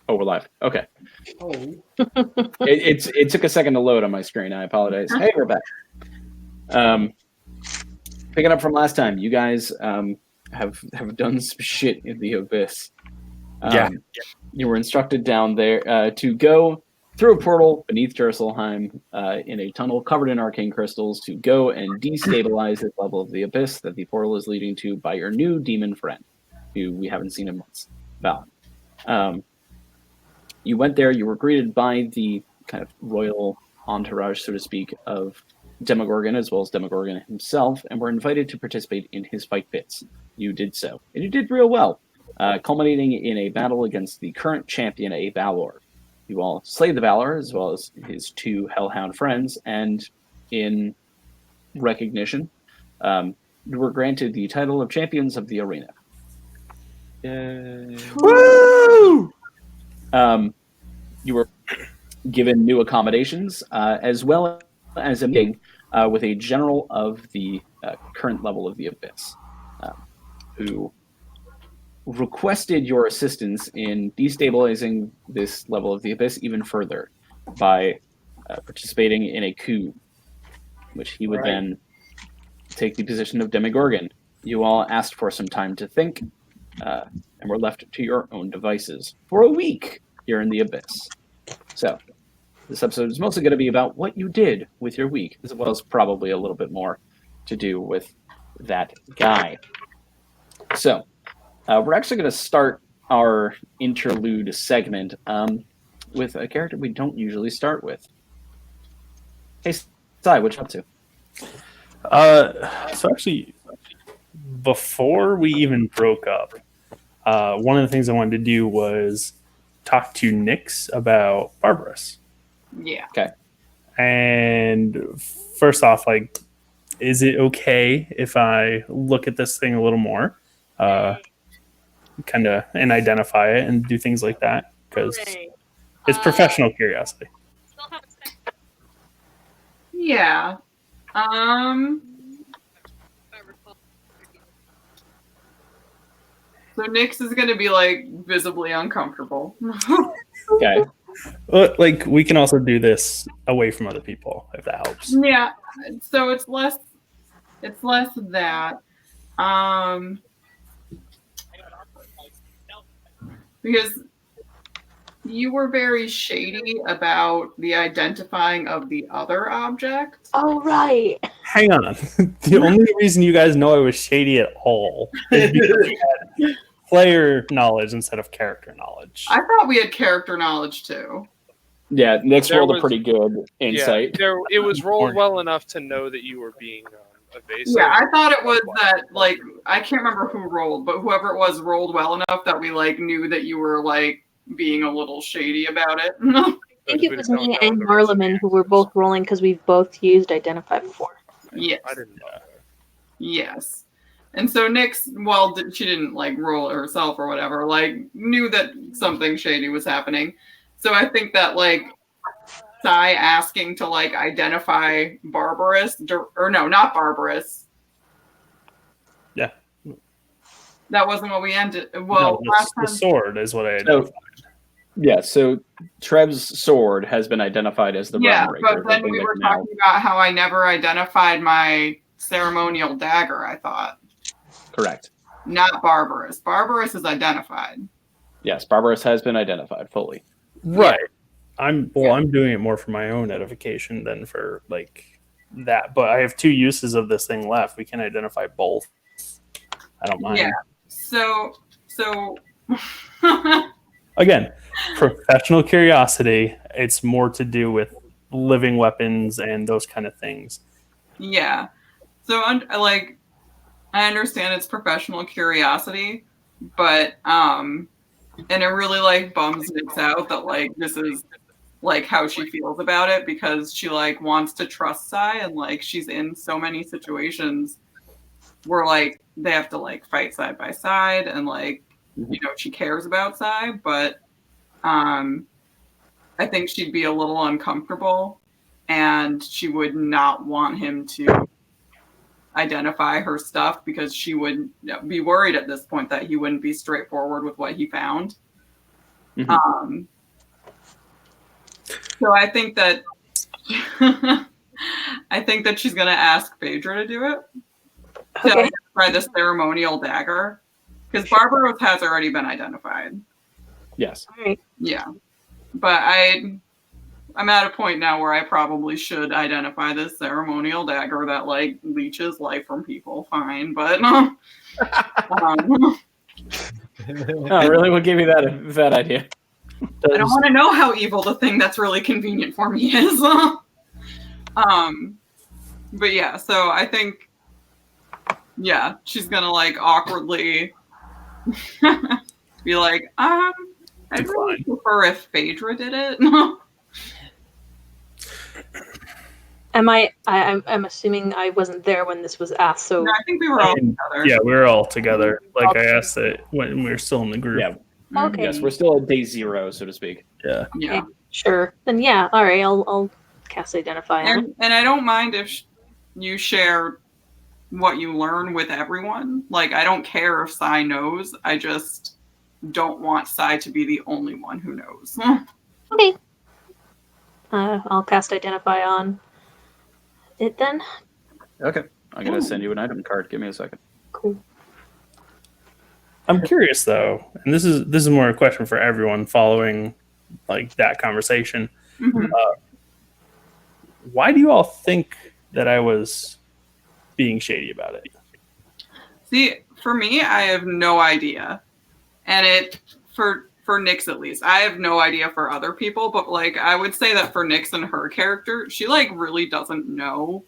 Oh, we're live. Okay. Oh. It took a second to load on my screen. I apologize. Hey, we're back. Picking up from last time, you guys have done some shit in the Abyss. Yeah. You were instructed down there to go through a portal beneath Jerselheim in a tunnel covered in arcane crystals to go and destabilize this level of the Abyss that the portal is leading to by your new demon friend, who we haven't seen in months, Val. You went there, you were greeted by the kind of royal entourage, so to speak, of Demogorgon, as well as Demogorgon himself, and were invited to participate in his fight pits. You did so, and you did real well, culminating in a battle against the current champion, a Valor. You all slayed the Valor, as well as his two Hellhound friends, and in recognition, you were granted the title of Champions of the Arena. Yay. Woo! You were given new accommodations, as well as a meeting with a general of the current level of the Abyss, who requested your assistance in destabilizing this level of the Abyss even further by participating in a coup, which he would then take the position of Demogorgon. You all asked for some time to think, and were left to your own devices for a week here in the Abyss. So, this episode is mostly going to be about what you did with your week, as well as probably a little bit more to do with that guy. So, we're actually going to start our interlude segment with a character we don't usually start with. Hey, Sai, what you up to? So actually, before we even broke up, one of the things I wanted to do was talk to Nyx about Barbarous. Yeah. Okay. And first off, like, is it okay if I look at this thing a little more, kind of, and identify it and do things like that? Because it's professional curiosity. Yeah. So Nyx is going to be like visibly uncomfortable. Okay. Like, we can also do this away from other people if that helps. Yeah. So it's less that. Because you were very shady about the identifying of the other object. Oh, right. Hang on. The only reason you guys know I was shady at all is because we had player knowledge instead of character knowledge. I thought we had character knowledge too. Yeah, Nyx rolled a pretty good insight. Yeah, it was rolled well enough to know that you were being evasive. Yeah, I thought it was that, like, I can't remember who rolled, but whoever it was rolled well enough that we, like, knew that you were, like, being a little shady about it. I think it was me and Marleman who were both rolling because we've both used Identify before. Yes. I didn't know. Yes. And so Nyx, well, she didn't, like, roll it herself or whatever, like, knew that something shady was happening. So I think that, like, Sai asking to, like, identify Barbarous, or no, not Barbarous. Yeah. That wasn't what we ended. Well, No, last the time. sword is what I identified. Yeah, so Trev's sword has been identified as the Yeah, Realm but Breaker, then the thing we that were can now- talking about how I never identified my ceremonial dagger, I thought. Correct. Not Barbarous. Barbarous is identified. Yes, Barbarous has been identified fully. Right. I'm doing it more for my own edification than for, like, that. But I have two uses of this thing left. We can identify both. I don't mind. Yeah. So Again, professional curiosity. It's more to do with living weapons and those kind of things. yeah. So like, I understand it's professional curiosity, but and it really, like, bums Nyx out that, like, this is, like, how she feels about it, because she, like, wants to trust Sai, and, like, she's in so many situations where, like, they have to, like, fight side by side, and, like, you know, she cares about Sai, but I think she'd be a little uncomfortable, and she would not want him to identify her stuff because she would be worried at this point that he wouldn't be straightforward with what he found. Mhm. So I think that she's gonna ask Phaedra to do it to Okay. identify the ceremonial dagger, because Barbaros has already been identified. Yes. All right. Yeah, but I'm at a point now where I probably should identify this ceremonial dagger that like leeches life from people. Fine, but Oh, really? What gave you that idea? I don't want to know how evil the thing that's really convenient for me is. But yeah, so I think, yeah, she's gonna like awkwardly be like, I'd really prefer if Phaedra did it. I'm assuming I wasn't there when this was asked, so No, I think we were all together. Yeah, we were all together. Like I asked it when we were still in the group. Yeah. Mhm. okay. Yes, we're still at day 0, so to speak. Yeah. Yeah. Sure. Then yeah, all right. I'll cast identify on it. And I don't mind if you share what you learn with everyone. Like, I don't care if Sai knows. I just don't want Sai to be the only one who knows. Okay. I'll cast identify on it then. Okay. I'm going to send you an item card. Give me a second. Cool. I'm curious though, and this is more a question for everyone following like that conversation. Mhm. Why do you all think that I was being shady about it? See, for me, I have no idea. And for Nyx at least, I have no idea for other people, but like I would say that for Nyx and her character, she like really doesn't know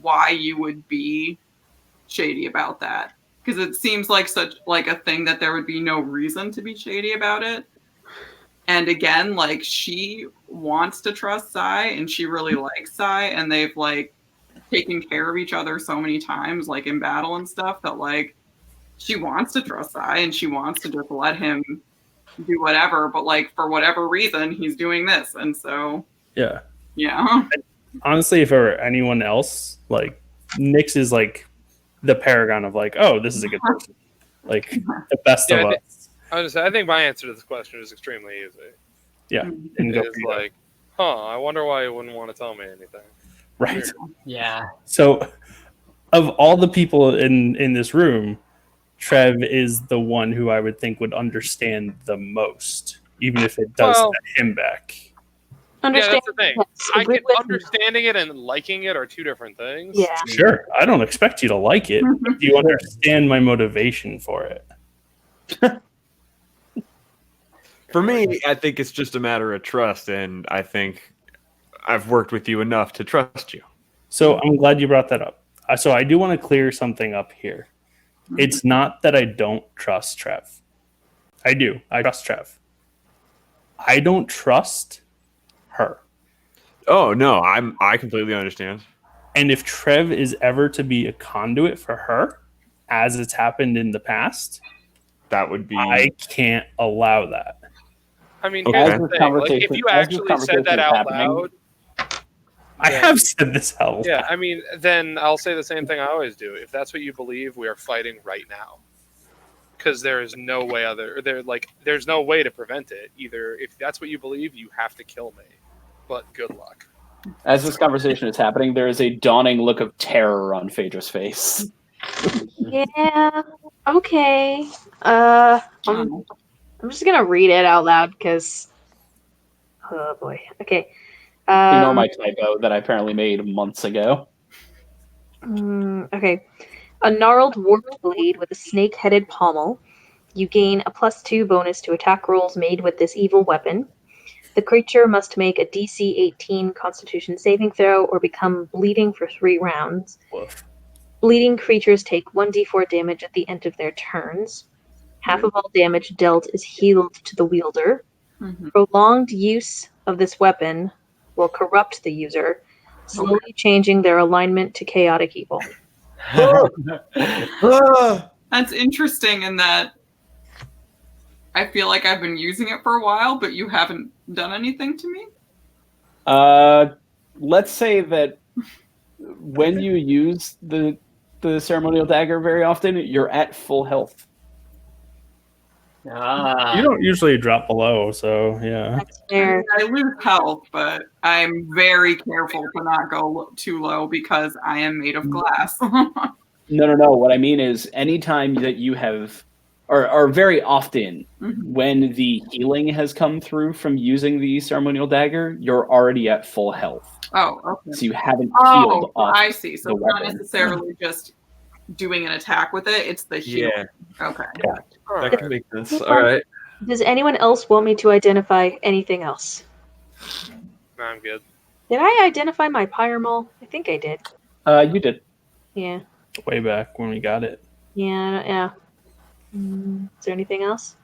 why you would be shady about that. Because it seems like such like a thing that there would be no reason to be shady about it. And again, like she wants to trust Sai and she really likes Sai, and they've like taken care of each other so many times, like in battle and stuff, that like she wants to trust Sai and she wants to just let him do whatever, but like for whatever reason he's doing this. And so Yeah. yeah. Honestly, if it were anyone else, like Nyx is like the paragon of like, oh, this is a good person. Like the best of us. I think my answer to this question is extremely easy. Yeah. And go It's like, I wonder why you wouldn't want to tell me anything. right. Yeah. So of all the people in this room, Trev is the one who I would think would understand the most, even if it does set him back. Yeah, Understand? that's the thing. Yes, I agree can with you. understanding it and liking it are two different things. Yeah. Sure, I don't expect you to like it. But do you understand my motivation for it? For me, I think it's just a matter of trust, and I think I've worked with you enough to trust you. So I'm glad you brought that up. So I do want to clear something up here. It's not that I don't trust Trev. I do. I trust Trev. I don't trust her. Oh no, I completely understand. And if Trev is ever to be a conduit for her, as it's happened in the past, That would be. I can't allow that. I mean, Okay. here's As the this thing. Like, if you actually said that out happening- loud, I have said this out loud. yeah, I mean, then I'll say the same thing I always do. If that's what you believe, we are fighting right now. Because there is no way there's no way to prevent it. Either if that's what you believe, you have to kill me. But good luck. As this conversation is happening, there is a dawning look of terror on Phaedra's face. Yeah. Okay. I'm just gonna read it out loud because. Oh boy. Okay. Ignore my typo that I apparently made months ago. Okay. A gnarled warped blade with a snake-headed pommel. You gain a +2 bonus to attack rolls made with this evil weapon. The creature must make a DC 18 Constitution saving throw or become bleeding for 3 rounds. Woof. Bleeding creatures take 1d4 damage at the end of their turns. Half of all damage dealt is healed to the wielder. Mhm. Prolonged use of this weapon will corrupt the user, slowly changing their alignment to chaotic evil. That's interesting in that I feel like I've been using it for a while, but you haven't done anything to me. Let's say that when you use the ceremonial dagger very often, you're at full health. Ah. You don't usually drop below, so yeah. That's fair. I lose health, but I'm very careful to not go too low because I am made of glass. No. What I mean is, anytime that you have, or very often, when the healing has come through from using the ceremonial dagger, you're already at full health. Oh, okay. So you haven't Oh, healed off. I see. So the it's not weapon. necessarily just doing an attack with it; it's the heal. Yeah, Okay. that can make sense. All right. Does anyone else want me to identify anything else? No, I'm good. Did I identify my Pyromol? I think I did. You did. Yeah. Way back when we got it. Yeah. Is there anything else?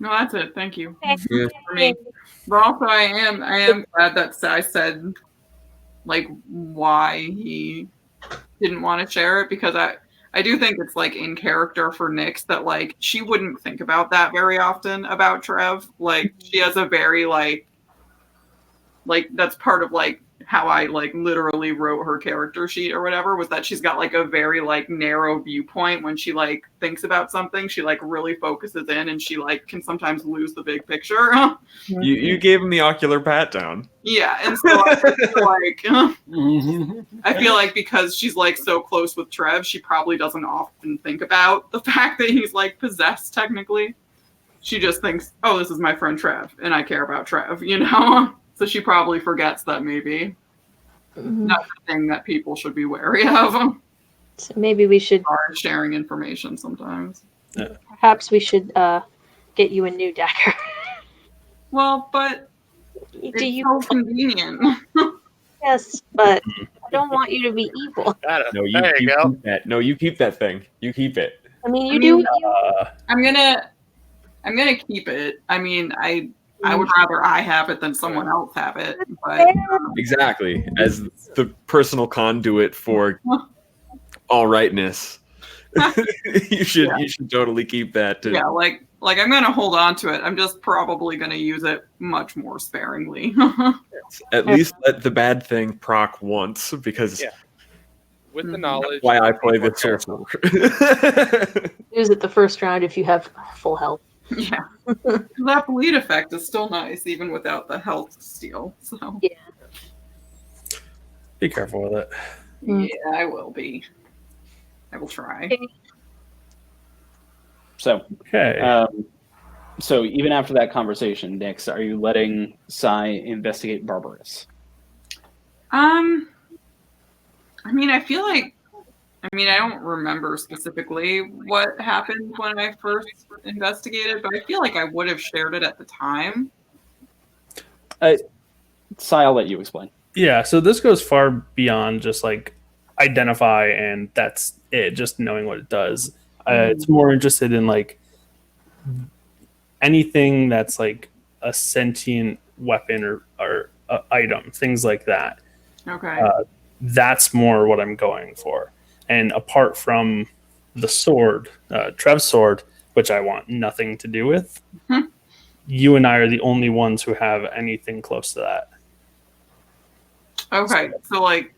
No, that's it. Thank you. Yeah. For me. But also, I am glad that I said like why he didn't want to share it, because I do think it's like in character for Nyx that like she wouldn't think about that very often about Trev. Like she has a very like that's part of like how I like literally wrote her character sheet or whatever, was that she's got like a very like narrow viewpoint when she like thinks about something. She like really focuses in, and she like can sometimes lose the big picture. You gave him the ocular pat down. Yeah, and so I feel like I feel like because she's like so close with Trev, she probably doesn't often think about the fact that he's like possessed technically. She just thinks, oh, this is my friend Trev, and I care about Trev, you know? So she probably forgets that maybe not the thing that people should be wary of. So maybe we should. Are sharing information sometimes. Perhaps we should get you a new dagger. Well, but Do it's you? so convenient. Yes, but I don't want you to be evil. No, you There you go. keep that. No, you keep that thing. You keep it. I mean, you do. I'm gonna keep it. I mean, I would rather I have it than someone else have it. But Exactly. As the personal conduit for all rightness. you should totally keep that too. yeah, like I'm gonna hold on to it. I'm just probably gonna use it much more sparingly. At least let the bad thing proc once, because Yeah. With the knowledge. why I play be more this careful. Use it the first round if you have full health. Yeah, that bleed effect is still nice even without the health steal. So Be careful with it. yeah, I will be. I will try. So, Okay. so even after that conversation, Nyx, are you letting Sai investigate Barbarous? I mean, I feel like. I mean, I don't remember specifically what happened when I first investigated, but I feel like I would have shared it at the time. Sai, I'll let you explain. Yeah, so this goes far beyond just like identify and that's it, just knowing what it does. It's more interested in like anything that's like a sentient weapon or item, things like that. Okay. That's more what I'm going for. And apart from the sword, Trev's sword, which I want nothing to do with, you and I are the only ones who have anything close to that. Okay, so like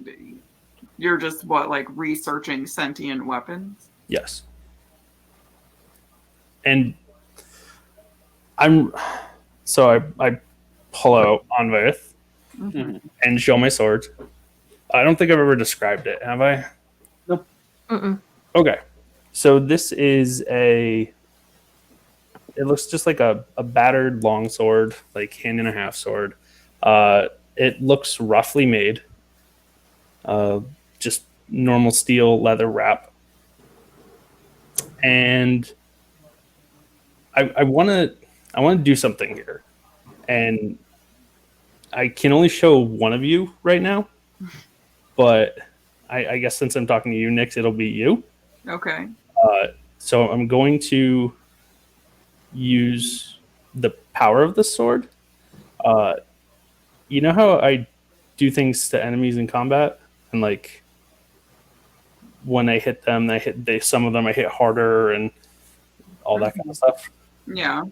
you're just like researching sentient weapons? Yes. And I pull out Anvith and show my sword. I don't think I've ever described it, have I? Nope. Okay. So this is it looks just like a battered long sword, like hand and a half sword. It looks roughly made. Just normal steel leather wrap. And I want to do something here. And I can only show one of you right now. But I guess since I'm talking to you, Nyx, it'll be you. Okay. So I'm going to use the power of the sword. You know how I do things to enemies in combat, and like when I hit them, some of them I hit harder and all that kind of stuff. Yeah.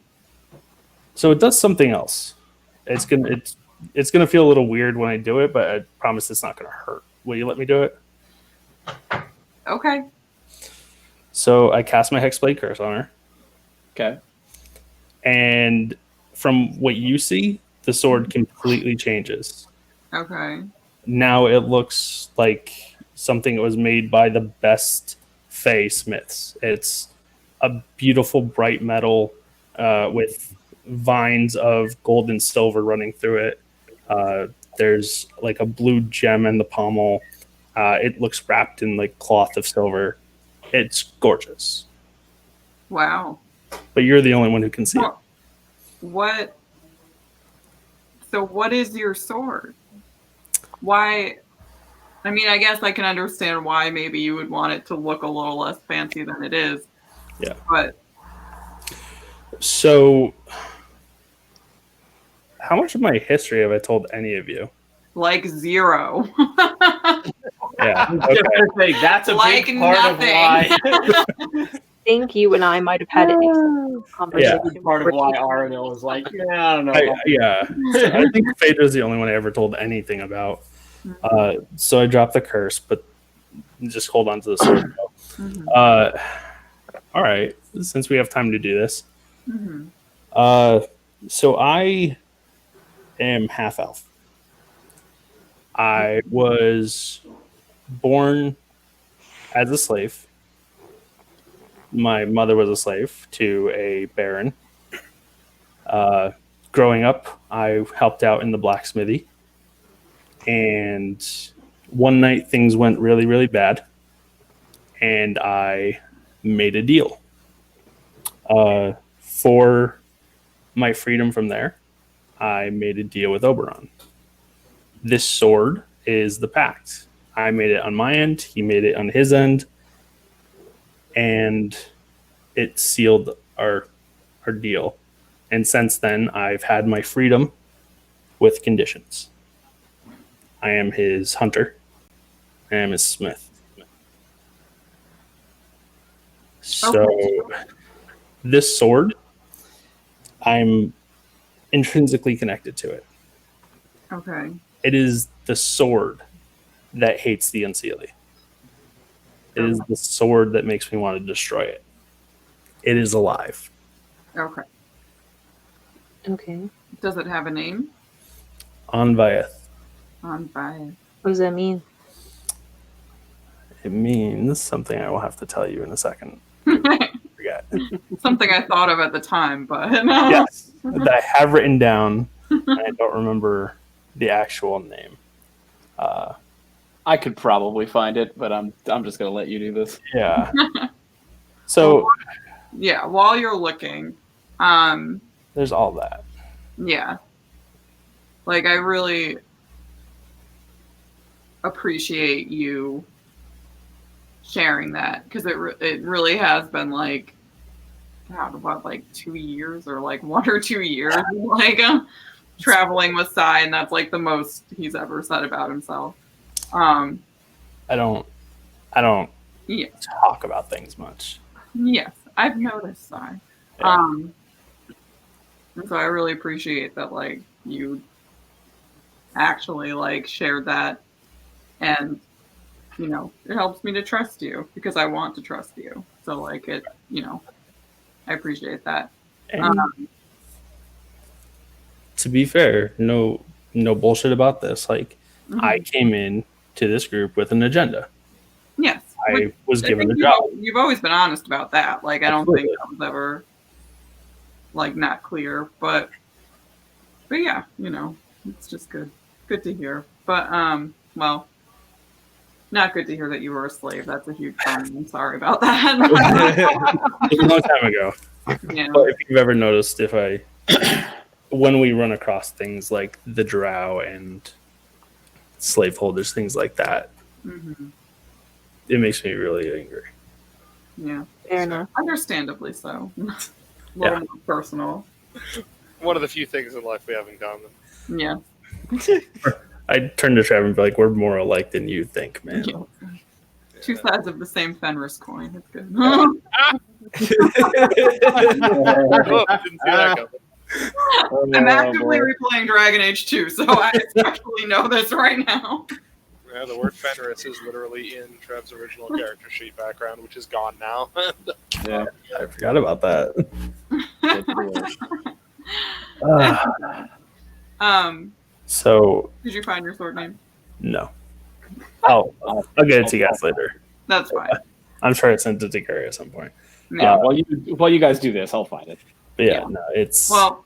So it does something else. It's gonna feel a little weird when I do it, but I promise it's not gonna hurt. Will you let me do it? Okay. So I cast my Hexblade Curse on her. Okay. And from what you see, the sword completely changes. Okay. Now it looks like something that was made by the best Fey smiths. It's a beautiful bright metal with vines of gold and silver running through it. There's like a blue gem in the pommel. It looks wrapped in like cloth of silver. It's gorgeous. Wow. But you're the only one who can see it. What? So what is your sword? Why? I mean, I guess I can understand why maybe you would want it to look a little less fancy than it is. Yeah. But so, how much of my history have I told any of you? like 0. Yeah. I was just gonna say, that's a Like big part nothing. of why. I think you and I might have had an extensive conversation. Big part of before why taking Aranil was like, yeah, I don't know. I think Phaedra's the only one I ever told anything about. So I dropped the curse, but just hold on to the sword. Mhm. All right, since we have time to do this. Mhm. So I am half elf. I was born as a slave. My mother was a slave to a baron. Growing up, I helped out in the blacksmithy. And one night things went really, really bad. And I made a deal. For my freedom from there, I made a deal with Oberon. This sword is the pact. I made it on my end. He made it on his end. And it sealed our deal. And since then, I've had my freedom with conditions. I am his hunter. I am his smith. So, this sword, I'm intrinsically connected to it. Okay. It is the sword that hates the Unseelie. It is the sword that makes me want to destroy it. It is alive. Okay. Okay. Does it have a name? Anvieth. On bias. What does that mean? It means something I will have to tell you in a second. Forget. Something I thought of at the time, but Yes, that I have written down. And I don't remember the actual name. I could probably find it, but I'm just gonna let you do this. Yeah. So yeah, while you're looking, there's all that. yeah. Like, I really appreciate you sharing that, because it really has been like, God, what, like 2 years or like 1 or 2 years, like traveling with Sai, and that's like the most he's ever said about himself. I don't Yeah. talk about things much. Yes, I've noticed, Sai. Yeah. And so I really appreciate that, like, you actually like shared that, and you know, it helps me to trust you because I want to trust you. So like, it, you know, I appreciate that. And to be fair, no bullshit about this. Like, I came in to this group with an agenda. Yes, I was given a think job. you've always been honest about that. Like, I don't Absolutely. think that was ever like not clear, but yeah, you know, it's just good to hear. But well, not good to hear that you were a slave. That's a huge bummer. I'm sorry about that. It was a long time ago. Yeah. But if you've ever noticed, when we run across things like the drow and slaveholders, things like that, it makes me really angry. Yeah. Fair enough. Understandably so. A little more personal. One of the few things in life we have in common. Yeah. I'd turn to Trav and be like, we're more alike than you think, man. Yeah. Two sides of the same Fenris coin. It's good. Oh, didn't see that coming. I'm actively replaying Dragon Age 2, so I especially know this right now. Yeah, the word Fenris is literally in Trev's original character sheet background, which is gone now. Yeah. I forgot about that. Good lord. So Did you find your sword name? no. I'll get it to you guys later. That's fine. I'm sure I sent it to Gary at some point. Yeah. While you guys do this, I'll find it. But yeah, Yeah. no, it's. Well,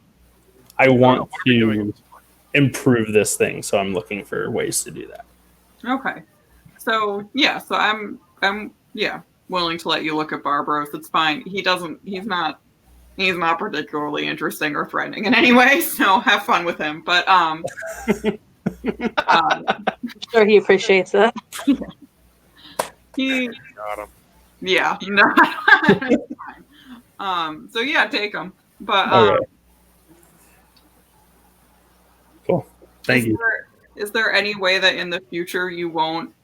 I want what are we doing at to this point? improve this thing, so I'm looking for ways to do that. okay. So yeah, so I'm willing to let you look at Barbaros. It's fine. He's not particularly interesting or threatening in any way, so have fun with him. But I'm sure he appreciates that. he Got him. yeah, no. It's fine. So yeah, take him. But Okay. Cool. Thank you. Is there any way that in the future you won't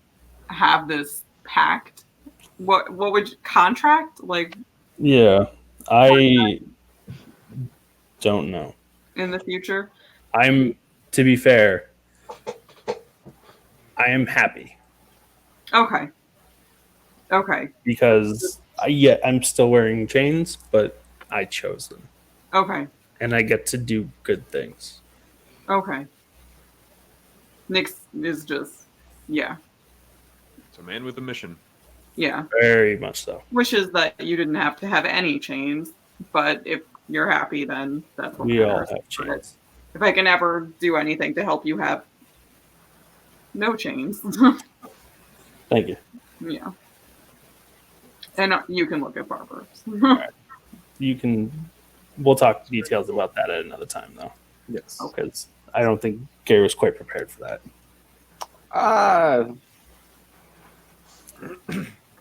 have this pact? What would you contract like Yeah, I don't know. in the future? To be fair, I am happy Okay. because I'm still wearing chains, but I chose them, Okay. and I get to do good things. Okay. Nyx is just yeah. It's a man with a mission. Yeah. Very much so. Wishes that you didn't have to have any chains, but if you're happy, then that's what We all matters. have chains. If I can ever do anything to help you have no chains, Thank you. yeah. And you can look at Barbaros. You can. We'll talk details about that at another time, though, Yes. because I don't think Gary was quite prepared for that.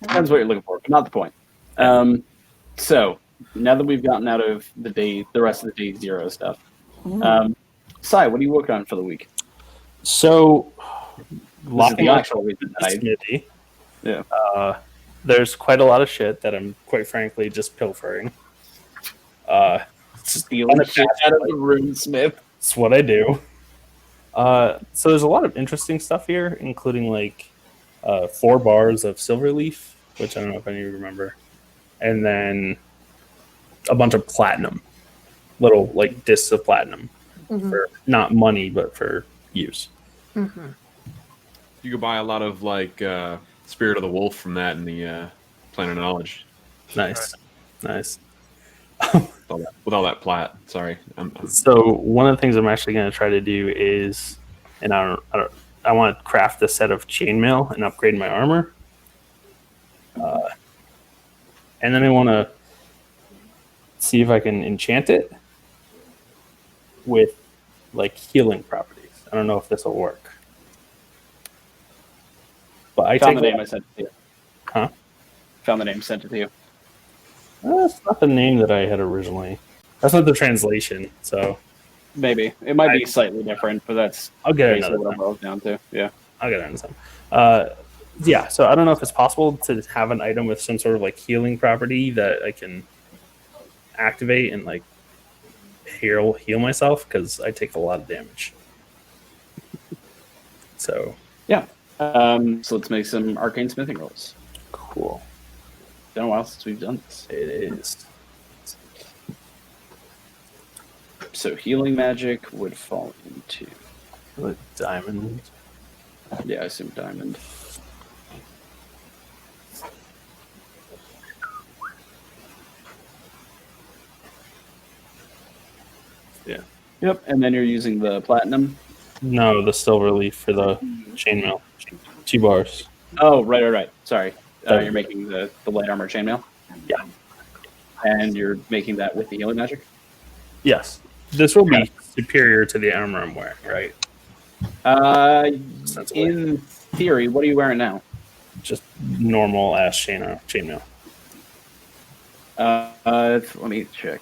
Depends what you're looking for, but not the point. So now that we've gotten out of the rest of the day zero stuff, Sai, what are you working on for the week? So, This is locking the up actual reason the that smithy. Yeah. There's quite a lot of shit that I'm quite frankly just pilfering. Stealing shit out of the runesmith. It's what I do. So there's a lot of interesting stuff here, including like 4 bars of silver leaf, which I don't know if any of you remember, and then a bunch of platinum, little like discs of platinum for not money but for use. Mm-hmm. You could buy a lot of like Spirit of the Wolf from that in the Planet of Knowledge. Nice. With all that plat. Sorry. So one of the things I'm actually going to try to do is, and I want to craft a set of chainmail and upgrade my armor. And then I want to see if I can enchant it with like healing properties. I don't know if this will work. But I Found take the name I sent it to you. Huh? Found the name, sent it to you. That's not the name that I had originally. That's not the translation. So Maybe. It might be slightly different, but that's I'll get it basically another what it time. boils down to. Yeah. I'll get it next time. Yeah, so I don't know if it's possible to have an item with some sort of like healing property that I can activate and like heal myself, because I take a lot of damage. So Yeah. So let's make some arcane smithing rolls. cool. It's been a while since we've done this. It is. So healing magic would fall into, With diamond. yeah, I assume diamond. Yeah. Yep. And then you're using the platinum. No, the silver leaf for the chainmail. 2 bars. Oh, right. Sorry. You're making the light armor chainmail. Yeah. And you're making that with the healing magic? Yes. This will be superior to the armor I'm wearing, right? Ostensibly. In theory, what are you wearing now? Just normal ass chainmail. Let me check.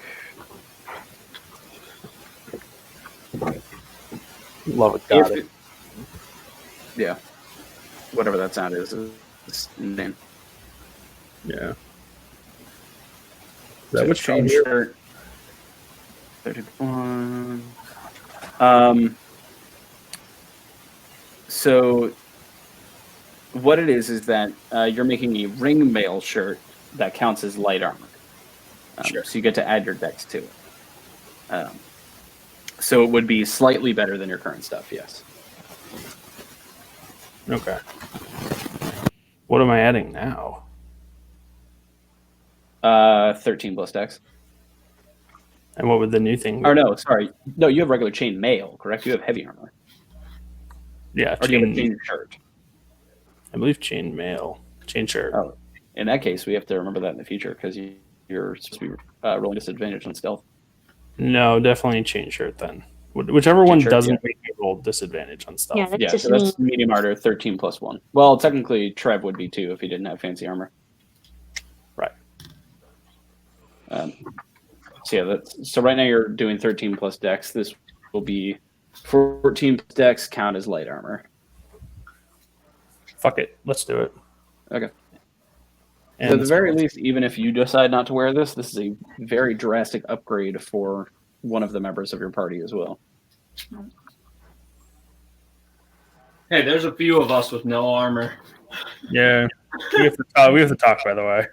Love it. Got it. Yeah. Whatever that sound is. It's insane. Yeah. So That would change change. shirt. 31. So what it is that you're making a ring mail shirt that counts as light armor. Sure. So you get to add your dex to it. So it would be slightly better than your current stuff, yes. Okay. What am I adding now? 13 plus dex. And what would the new thing be? Or no, sorry. No, you have regular chain mail, correct? You have heavy armor. Yeah, Or do you have a chain, chain shirt? I believe chain mail. Chain shirt. Oh, in that case, we have to remember that in the future because you're supposed to be rolling disadvantage on stealth. No, definitely chain shirt then. Whichever one shirt, doesn't yeah. make me roll disadvantage on stuff. Yeah, that's Yeah, just so that's medium armor, 13 plus 1. Well, technically, Trev would be 2 if he didn't have fancy armor. Right. So right now you're doing 13 plus dex. This will be 14 plus dex count as light armor. Fuck it. Let's do it. Okay. And So at the very least, even if you decide not to wear this is a very drastic upgrade for one of the members of your party as well. Hey, there's a few of us with no armor. Yeah. We have to talk, by the way.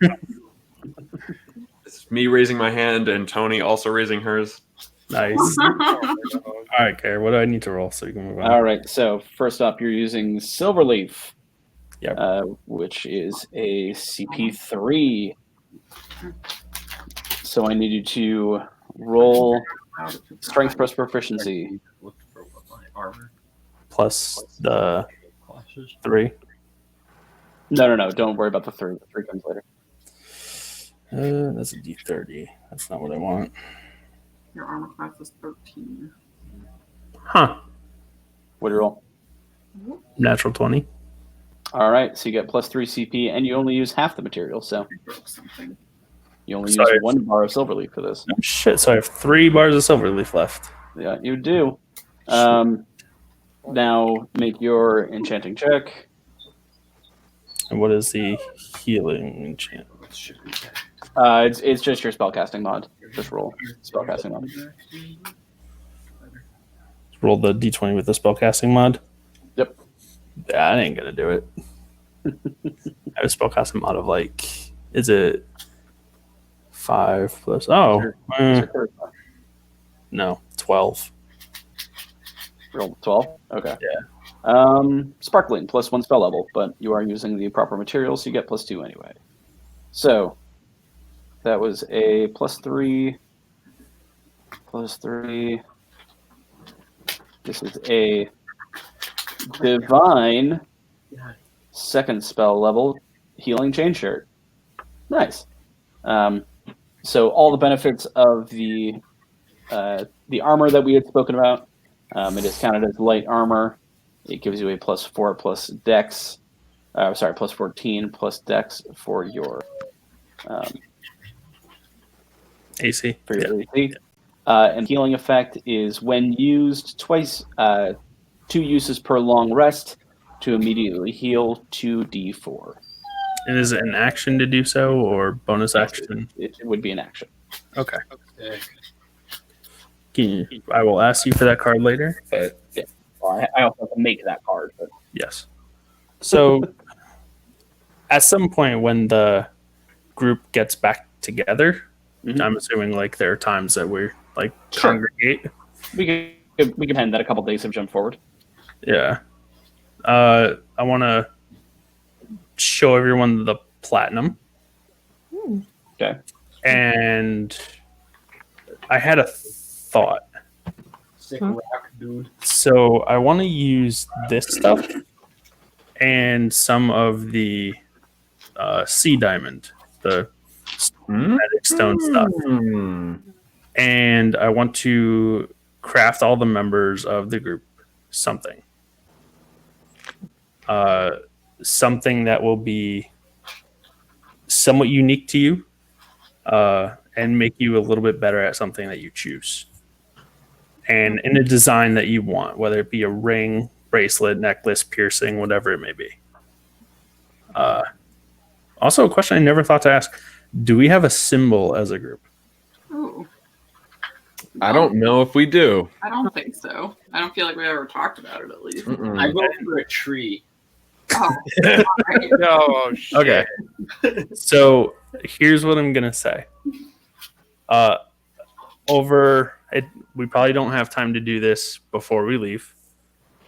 It's me raising my hand and Tony also raising hers. Nice. All right, Care. What do I need to roll so you can move on? All right. So first up, you're using Silverleaf, Yep. which is a CP3. So I need you to roll Strength plus Proficiency. Look for what my armor Plus the classes. 3. No. Don't worry about the 3. The 3 comes later. That's a D30. That's not what I want. Your armor class is 13. Huh. What do you roll? Natural 20. All right. So you get plus 3 CP, and you only use half the material. So I broke something. you only Sorry. use 1 bar of Silverleaf for this. Oh, shit. So I have 3 bars of Silverleaf left. Yeah, you do. Now make your enchanting check. And what is the healing enchant? It's just your spellcasting mod. Just roll spellcasting mod. Roll the D20 with the spellcasting mod. Yep. Yeah, I ain't gonna do it. I have a spellcasting mod of is it 5 plus? Oh, no, 12. Roll 12. Okay. Yeah. Sparkling plus 1 spell level, but you are using the proper materials, so you get plus 2 anyway. So that was a plus 3. Plus 3. This is a divine second spell level healing chain shirt. Nice. So all the benefits of the armor that we had spoken about. It is counted as light armor. It gives you a plus 4 plus dex. Plus 14 plus dex for your AC. for your AC. And healing effect is when used twice, 2 uses per long rest to immediately heal 2d4. And is it an action to do so or bonus action? It would be an action. Okay. Okay. I will ask you for that card later. But Yeah. Well, I also have to make that card. But yes. So at some point when the group gets back together, I'm assuming there are times that we're congregate. we can pretend that a couple days have jumped forward. Yeah. I want to show everyone the platinum. Okay. And I had a thought. Sick rock, dude. So I want to use this stuff and some of the sea diamond, the magic stone stuff. And I want to craft all the members of the group something. Something that will be somewhat unique to you and make you a little bit better at something that you choose. And in a design that you want, whether it be a ring, bracelet, necklace, piercing, whatever it may be. Also, a question I never thought to ask. Do we have a symbol as a group? Ooh. I don't know if we do. I don't think so. I don't feel like we ever talked about it, at least. I vote for a tree. Oh, all right. No, shit. Okay. So here's what I'm gonna say. Over it, we probably don't have time to do this before we leave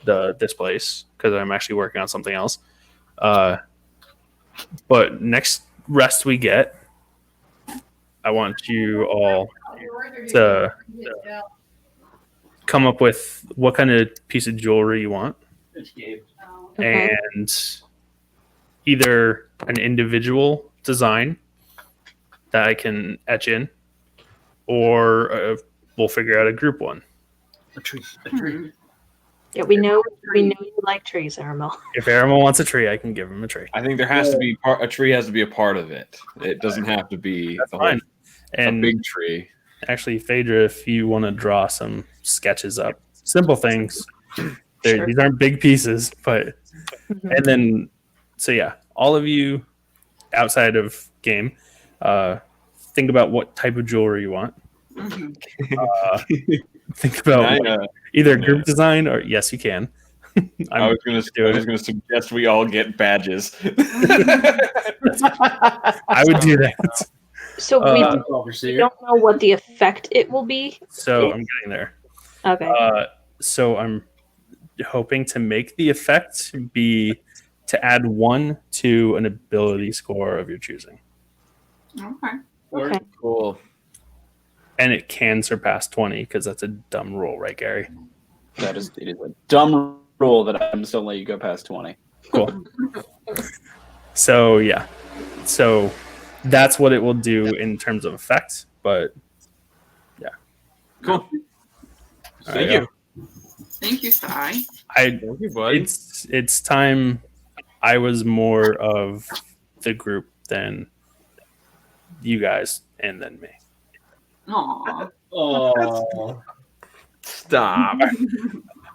this place because I'm actually working on something else. But next rest we get, I want you all to come up with what kind of piece of jewelry you want, Okay. and either an individual design that I can etch in, or we'll figure out a group one. A tree. Yeah, we know you like trees, Aramel. If Aramel wants a tree, I can give him a tree. I think there has to be a tree has to be a part of it. It doesn't have to be That's the whole, fine. And a big tree. actually, Phaedra, if you want to draw some sketches up, simple things. Sure. These aren't big pieces, but and then so yeah, all of you outside of game, think about what type of jewelry you want. Mhm. Think about Can either group design or yes, you can. I was going to suggest we all get badges. I would do that. So we don't know what the effect it will be. So I'm getting there. Okay. So I'm hoping to make the effect be to add 1 to an ability score of your choosing, Okay. Okay. Cool. and it can surpass 20 because that's a dumb rule, right, Gary? It is a dumb rule that I'm still let you go past 20. Cool. So yeah, so that's what it will do in terms of effect. But Cool. Thank you. Thank you, Sai. Thank you, buddy. it's time. I was more of the group than you guys, and then me. Aw. Oh, Stop.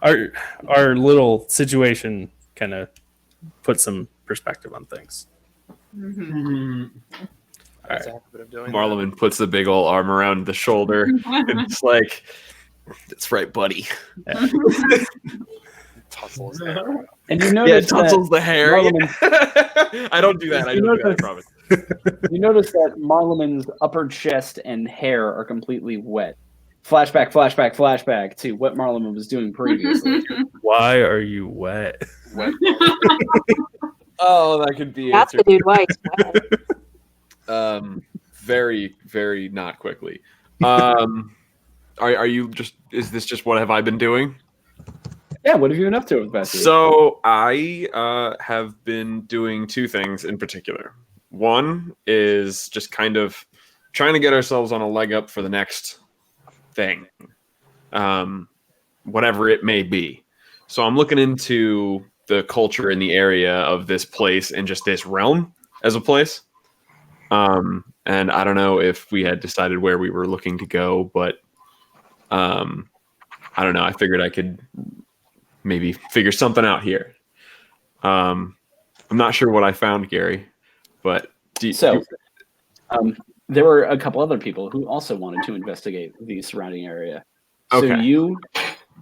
Our little situation kind of put some perspective on things. Mhm. That's a habit of doing Marleman puts the big old arm around the shoulder. And it's like, that's right, buddy. that. Tussles there. And you Yeah, notice tussles the hair. Marleman- I don't do that. I You don't do that, I notice- promise. you notice that Marleman's upper chest and hair are completely wet. Flashback to what Marleman was doing previously. Why are you wet? Oh, that could be That's it. the dude why he's wet. Very, very not quickly. Are you just? Is this just what have I been doing? Yeah, what have you been up to over the past week? So I have been doing 2 things in particular. One is just kind of trying to get ourselves on a leg up for the next thing, whatever it may be. So I'm looking into the culture in the area of this place and just this realm as a place. And I don't know if we had decided where we were looking to go, but I don't know. I figured I could maybe figure something out here. I'm not sure what I found, Gary, but there were a couple other people who also wanted to investigate the surrounding area. So Okay. you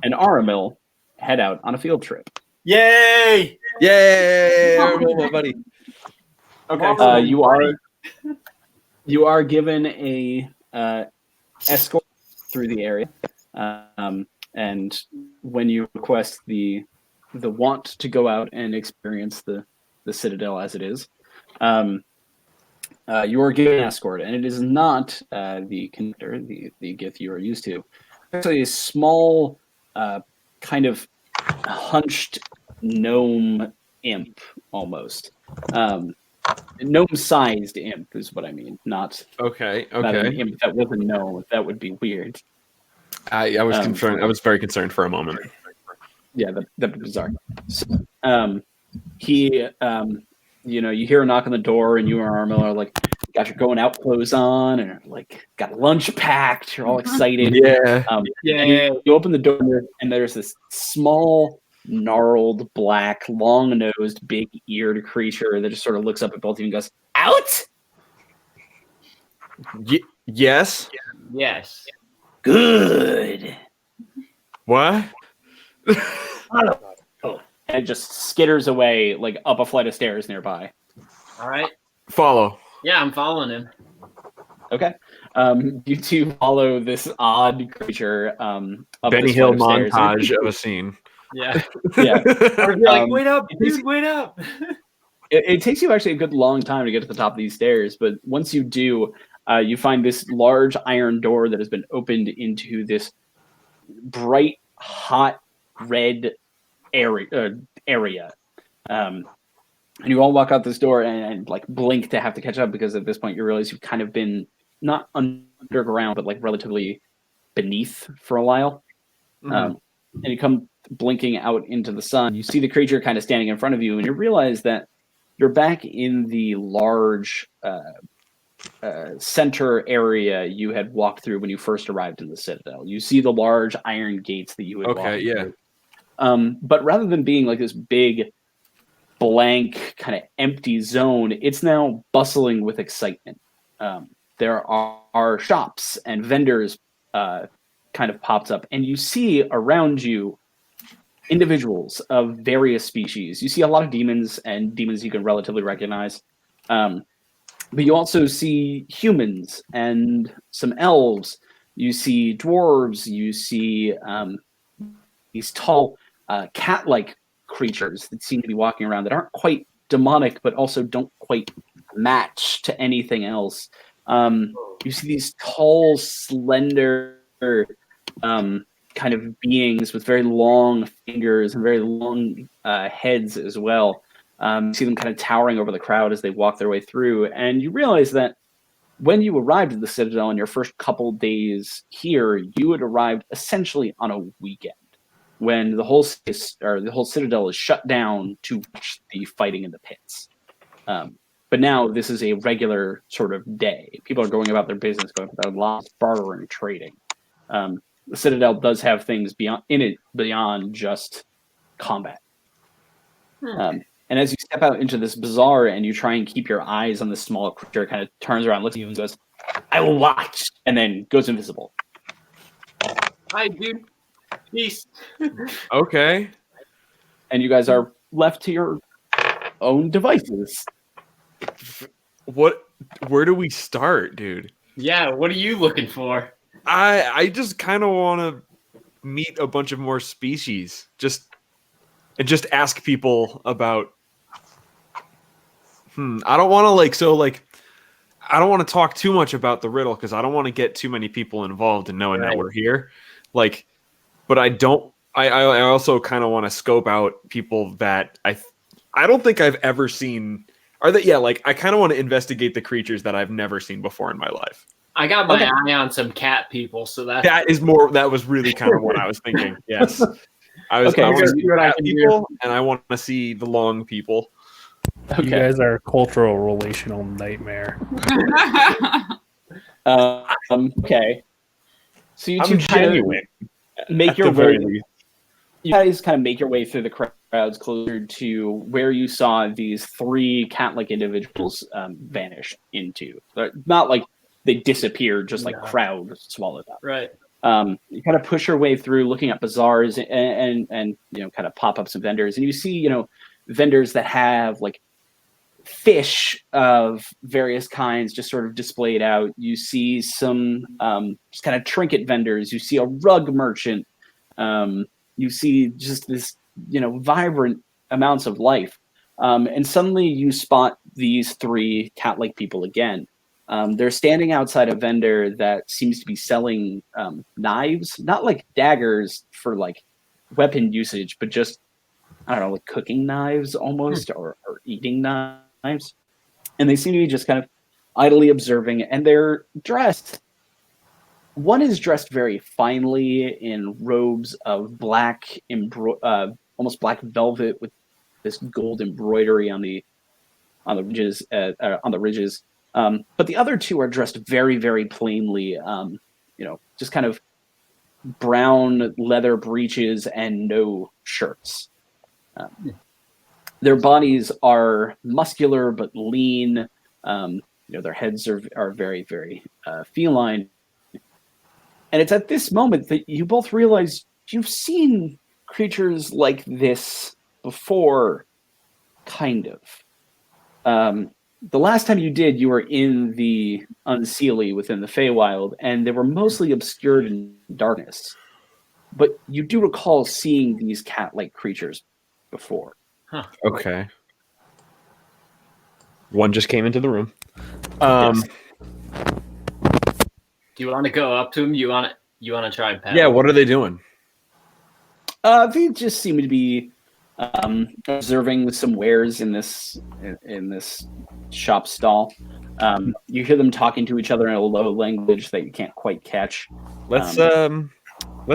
and Aramil head out on a field trip. yay! yay, my buddy. Okay, You are given a escort through the area, and when you request the want to go out and experience the Citadel as it is, you are given an escort, and it is not the conductor, the Gith you are used to. Actually, a small, kind of hunched gnome imp, almost. Gnome-sized imp is what I mean, not Okay. an Okay. imp that was a gnome. That would be weird. I was concerned. I was very concerned for a moment. Yeah, that'd be bizarre. So, he, you hear a knock on the door, and you and Armel are like, got your going out clothes on, and like got lunch packed. You're all excited. Yeah. yay! You open the door, and there's this small, gnarled, black, long-nosed, big-eared creature that just sort of looks up at both of you and goes, "Out!" Yes. Yes. Good. What? and it just skitters away like up a flight of stairs nearby. All right. Follow. Yeah, I'm following him. Okay. You two follow this odd creature up Benny this Hill flight of stairs. montage of a scene. Yeah. Yeah. Or be like, Um, wait up, it takes- dude, wait up. It takes you actually a good long time to get to the top of these stairs, but once you do, you find this large iron door that has been opened into this bright, hot red area. And you all walk out this door and like blink to have to catch up because at this point you realize you've kind of been not underground, but like relatively beneath for a while. And you come blinking out into the sun. You see the creature kind of standing in front of you, and you realize that you're back in the large center area you had walked through when you first arrived in the Citadel. You see the large iron gates that you had walked through. But rather than being like this big, blank, kind of empty zone, it's now bustling with excitement. There are shops and vendors kind of popped up, and you see around you individuals of various species. You see a lot of demons and demons you can relatively recognize. But you also see humans and some elves. You see dwarves. You see these tall cat-like creatures that seem to be walking around that aren't quite demonic, but also don't quite match to anything else. You see these tall, slender kind of beings with very long fingers and very long heads as well. You see them kind of towering over the crowd as they walk their way through. And you realize that when you arrived at the Citadel in your first couple days here, you had arrived essentially on a weekend when the whole Citadel is shut down to watch the fighting in the pits. But now this is a regular sort of day. People are going about their business, going about their lives, bartering, trading. The Citadel does have things beyond just combat. And as you step out into this bazaar and you try and keep your eyes on this small creature, kind of turns around, looks at you, and goes, "I will watch," and then goes invisible. Hi, dude. Peace. Okay. And you guys are left to your own devices. Where do we start, dude? Yeah, what are you looking for? I just kind of want to meet a bunch of more species. Just ask people about. I don't want to I don't want to talk too much about the riddle because I don't want to get too many people involved in knowing that we're here. But I don't. I also kind of want to scope out people that I don't think I've ever seen. I kind of want to investigate the creatures that I've never seen before in my life. I got my eye on some cat people, so that was really kind of what I was thinking. Yes. I want to see cat people, and I want to see the long people. Okay. You guys are a cultural relational nightmare. Okay. So you two genuine. Make your way. You guys kind of make your way through the crowds closer to where you saw these three cat-like individuals vanish into. They're not like they disappeared, just like crowd swallowed up. Right. You kind of push your way through, looking at bazaars and kind of pop up some vendors, and you see vendors that have like fish of various kinds just sort of displayed out. You see some just kind of trinket vendors. You see a rug merchant. You see just this, vibrant amounts of life. And suddenly you spot these three cat-like people again. They're standing outside a vendor that seems to be selling knives, not like daggers for like weapon usage, but just, I don't know, like cooking knives almost, or eating knives. And they seem to be just kind of idly observing, and they're dressed. One is dressed very finely in robes of black, almost black velvet with this gold embroidery on the ridges. But the other two are dressed very, very plainly. Just kind of brown leather breeches and no shirts. Their bodies are muscular but lean. Their heads are very, very feline. And it's at this moment that you both realize you've seen creatures like this before, kind of. The last time you did, you were in the Unseelie within the Feywild, and they were mostly obscured in darkness. But you do recall seeing these cat-like creatures before. Okay. One just came into the room. Yes. Do you want to go up to him? You want to try and pet Yeah, him? what are they doing? They just seem to be observing some wares in this shop stall. You hear them talking to each other in a low language that you can't quite catch. Let's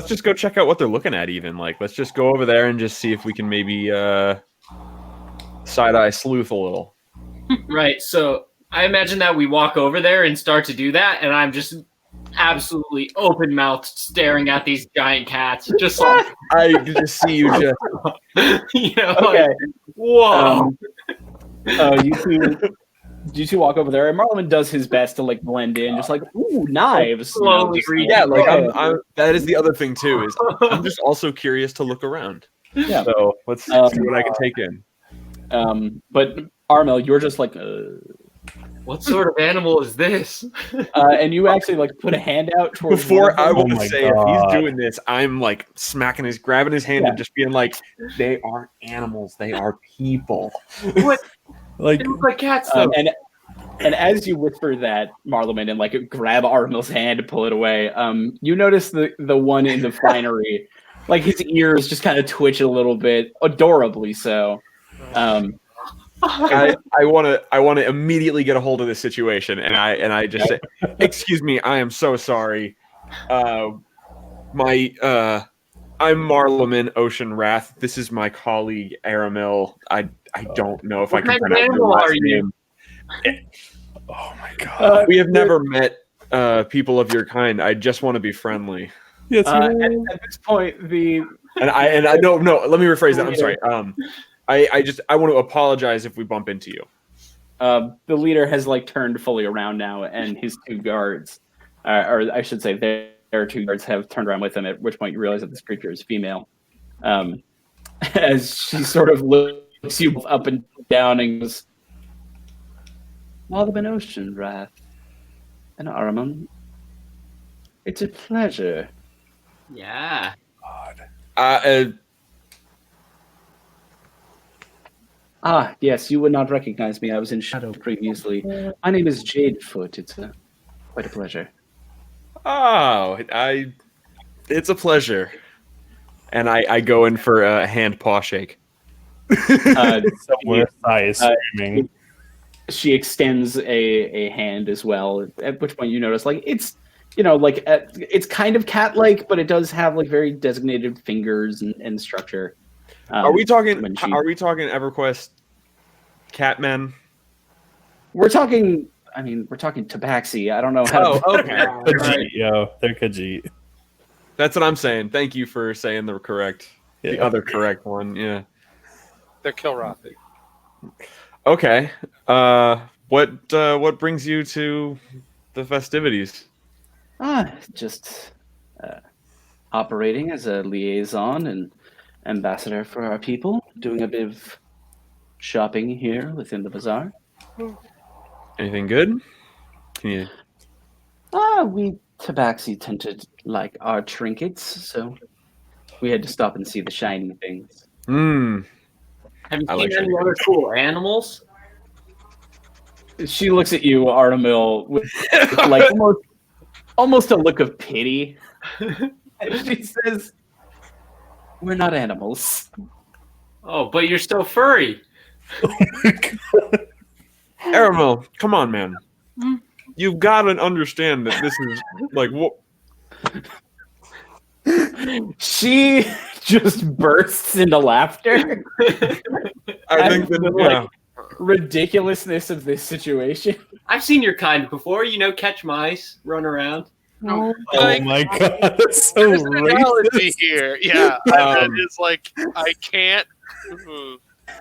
just go check out what they're looking at. Even like, let's just go over there and just see if we can maybe side eye sleuth a little. Right. So I imagine that we walk over there and start to do that, and I'm just absolutely open mouthed staring at these giant cats, just like I can just see you just. Okay. like, whoa. You two walk over there, and Marlon does his best to like blend in, just like ooh, knives. Slowly just, reach. Yeah, like I'm. That is the other thing too. Is I'm just also curious to look around. Yeah. So let's see what I can take in. But Armel, you're just like, What sort of animal is this? and you actually like put a hand out towards. Before I Oh would my say if God. he's doing this, I'm like grabbing his hand and just being like, they aren't animals, they are people. What? Like, They look like cats, though. And as you whisper that, Marleman, and like grab Armel's hand to pull it away, you notice the one in the finery, like his ears just kind of twitch a little bit, adorably so. I want to immediately get a hold of this situation, and I just say, "Excuse me, I am so sorry. I'm Marleman Ocean Wrath. This is my colleague Aramil. I don't know if I can What kind of pronounce your animal last are you? name. oh my God. We have never met people of your kind. I just want to be friendly." Yes, At this point, And I no. Let me rephrase that. I'm sorry. I want to apologize if we bump into you. the leader has like turned fully around now, and his two guards, or I should say, their two guards have turned around with him. At which point, you realize that this creature is female. As she sort of looks you up and down and goes, Marleman Ocean Wrath and Araman, it's a pleasure. Yeah. Ah, yes, you would not recognize me. I was in shadow previously. My name is Jadefoot. It's quite a pleasure. Oh, it's a pleasure. And I go in for a hand paw shake. somewhere is screaming. She extends a hand as well. At which point you notice, like it's it's kind of cat-like, but it does have like very designated fingers and structure. Are we talking? when she- Are we talking EverQuest Catmen? We're talking. I mean, we're talking Tabaxi. I don't know how. Oh, okay. Khajiit, yo, they're Khajiit. That's what I'm saying. Thank you for saying the Yeah. other correct one. Yeah. They're Kilrathi. Okay. What brings you to the festivities? Just operating as a liaison and ambassador for our people, doing a bit of shopping here within the bazaar. Anything good? Can you? We Tabaxi tend to like our trinkets, so we had to stop and see the shiny things. Have you I seen like any shiny other cool animals? She looks at you, Artemil, with like almost a look of pity. And she says, "We're not animals." Oh, but you're so furry. Aramil, come on, man. You've got to understand that this is like what. She just bursts into laughter. I think that Like, ridiculousness of this situation. I've seen your kind before. Catch mice, run around. Oh my God, that's so There's an analogy racist. here. Yeah, that is like I can't.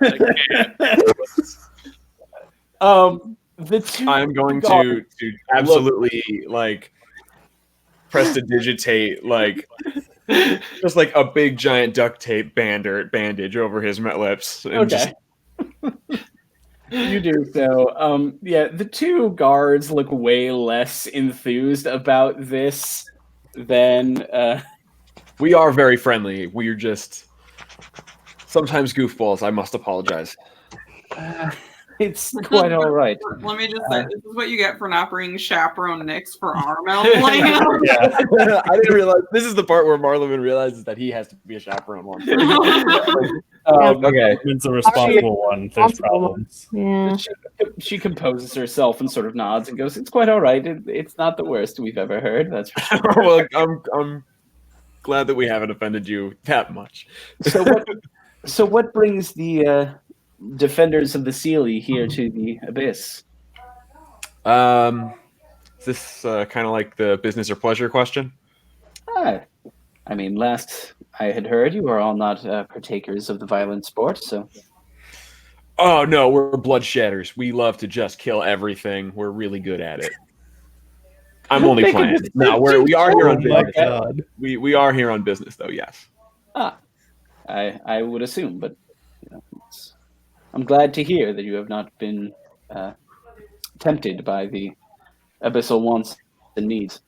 I can't. The two. I'm going to absolutely like prestidigitate like Just like a big giant duct tape bandage over his lips. And Okay. You do so. Yeah, the two guards look way less enthused about this than. We are very friendly. We're just sometimes goofballs. I must apologize. It's quite all right. Let me just say, this is what you get for not bringing chaperone Nix for arm leveling. Yeah. I didn't realize this is the part where Marlon realizes that he has to be a chaperone once. Okay. It's a responsible one. There's problems. Yeah. She composes herself and sort of nods and goes, "It's quite all right. It's not the worst we've ever heard. That's for sure." Well, I'm glad that we haven't offended you that much. So what brings the defenders of the Sealy here to the Abyss? Is this kind of like the business or pleasure question? I mean, last I had heard, you are all not partakers of the violent sport, so. Oh no, we're bloodshedders. We love to just kill everything. We're really good at it. I'm only playing. No, we are here on business. God. We are here on business, though. Yes. I would assume, but I'm glad to hear that you have not been tempted by the abyssal wants and needs.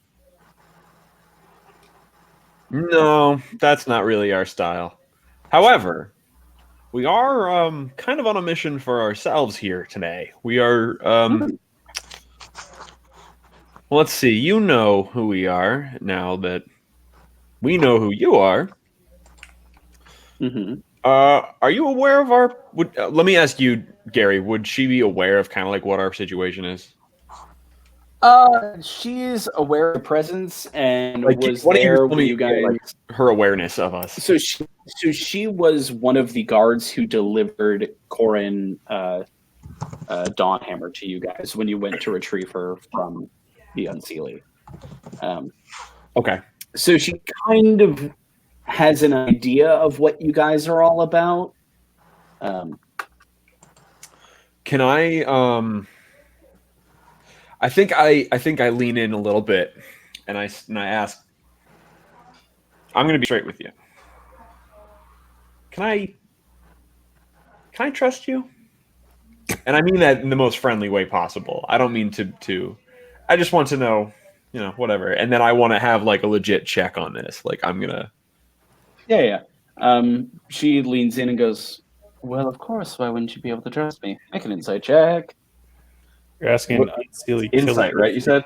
No, that's not really our style. However, we are kind of on a mission for ourselves here today. We are. Well, let's see. You know who we are now that we know who you are. Mm-hmm. Are you aware of our? Let me ask you, Gary. Would she be aware of kind of like what our situation is? She is aware of presence and Like, was why don't you there tell when me, you guys. like, her awareness of us. So she was one of the guards who delivered Corin Dawnhammer to you guys when you went to retrieve her from the Unseelie. Okay. So she kind of has an idea of what you guys are all about. Can I? I think I lean in a little bit, and I ask. I'm going to be straight with you. Can I trust you? And I mean that in the most friendly way possible. I don't mean to. I just want to know, whatever. And then I want to have like a legit check on this. Like I'm gonna. Yeah. She leans in and goes, "Well, of course. Why wouldn't you be able to trust me? Make an insight check." You're asking What- Unseelie Insight, killer. right? You said.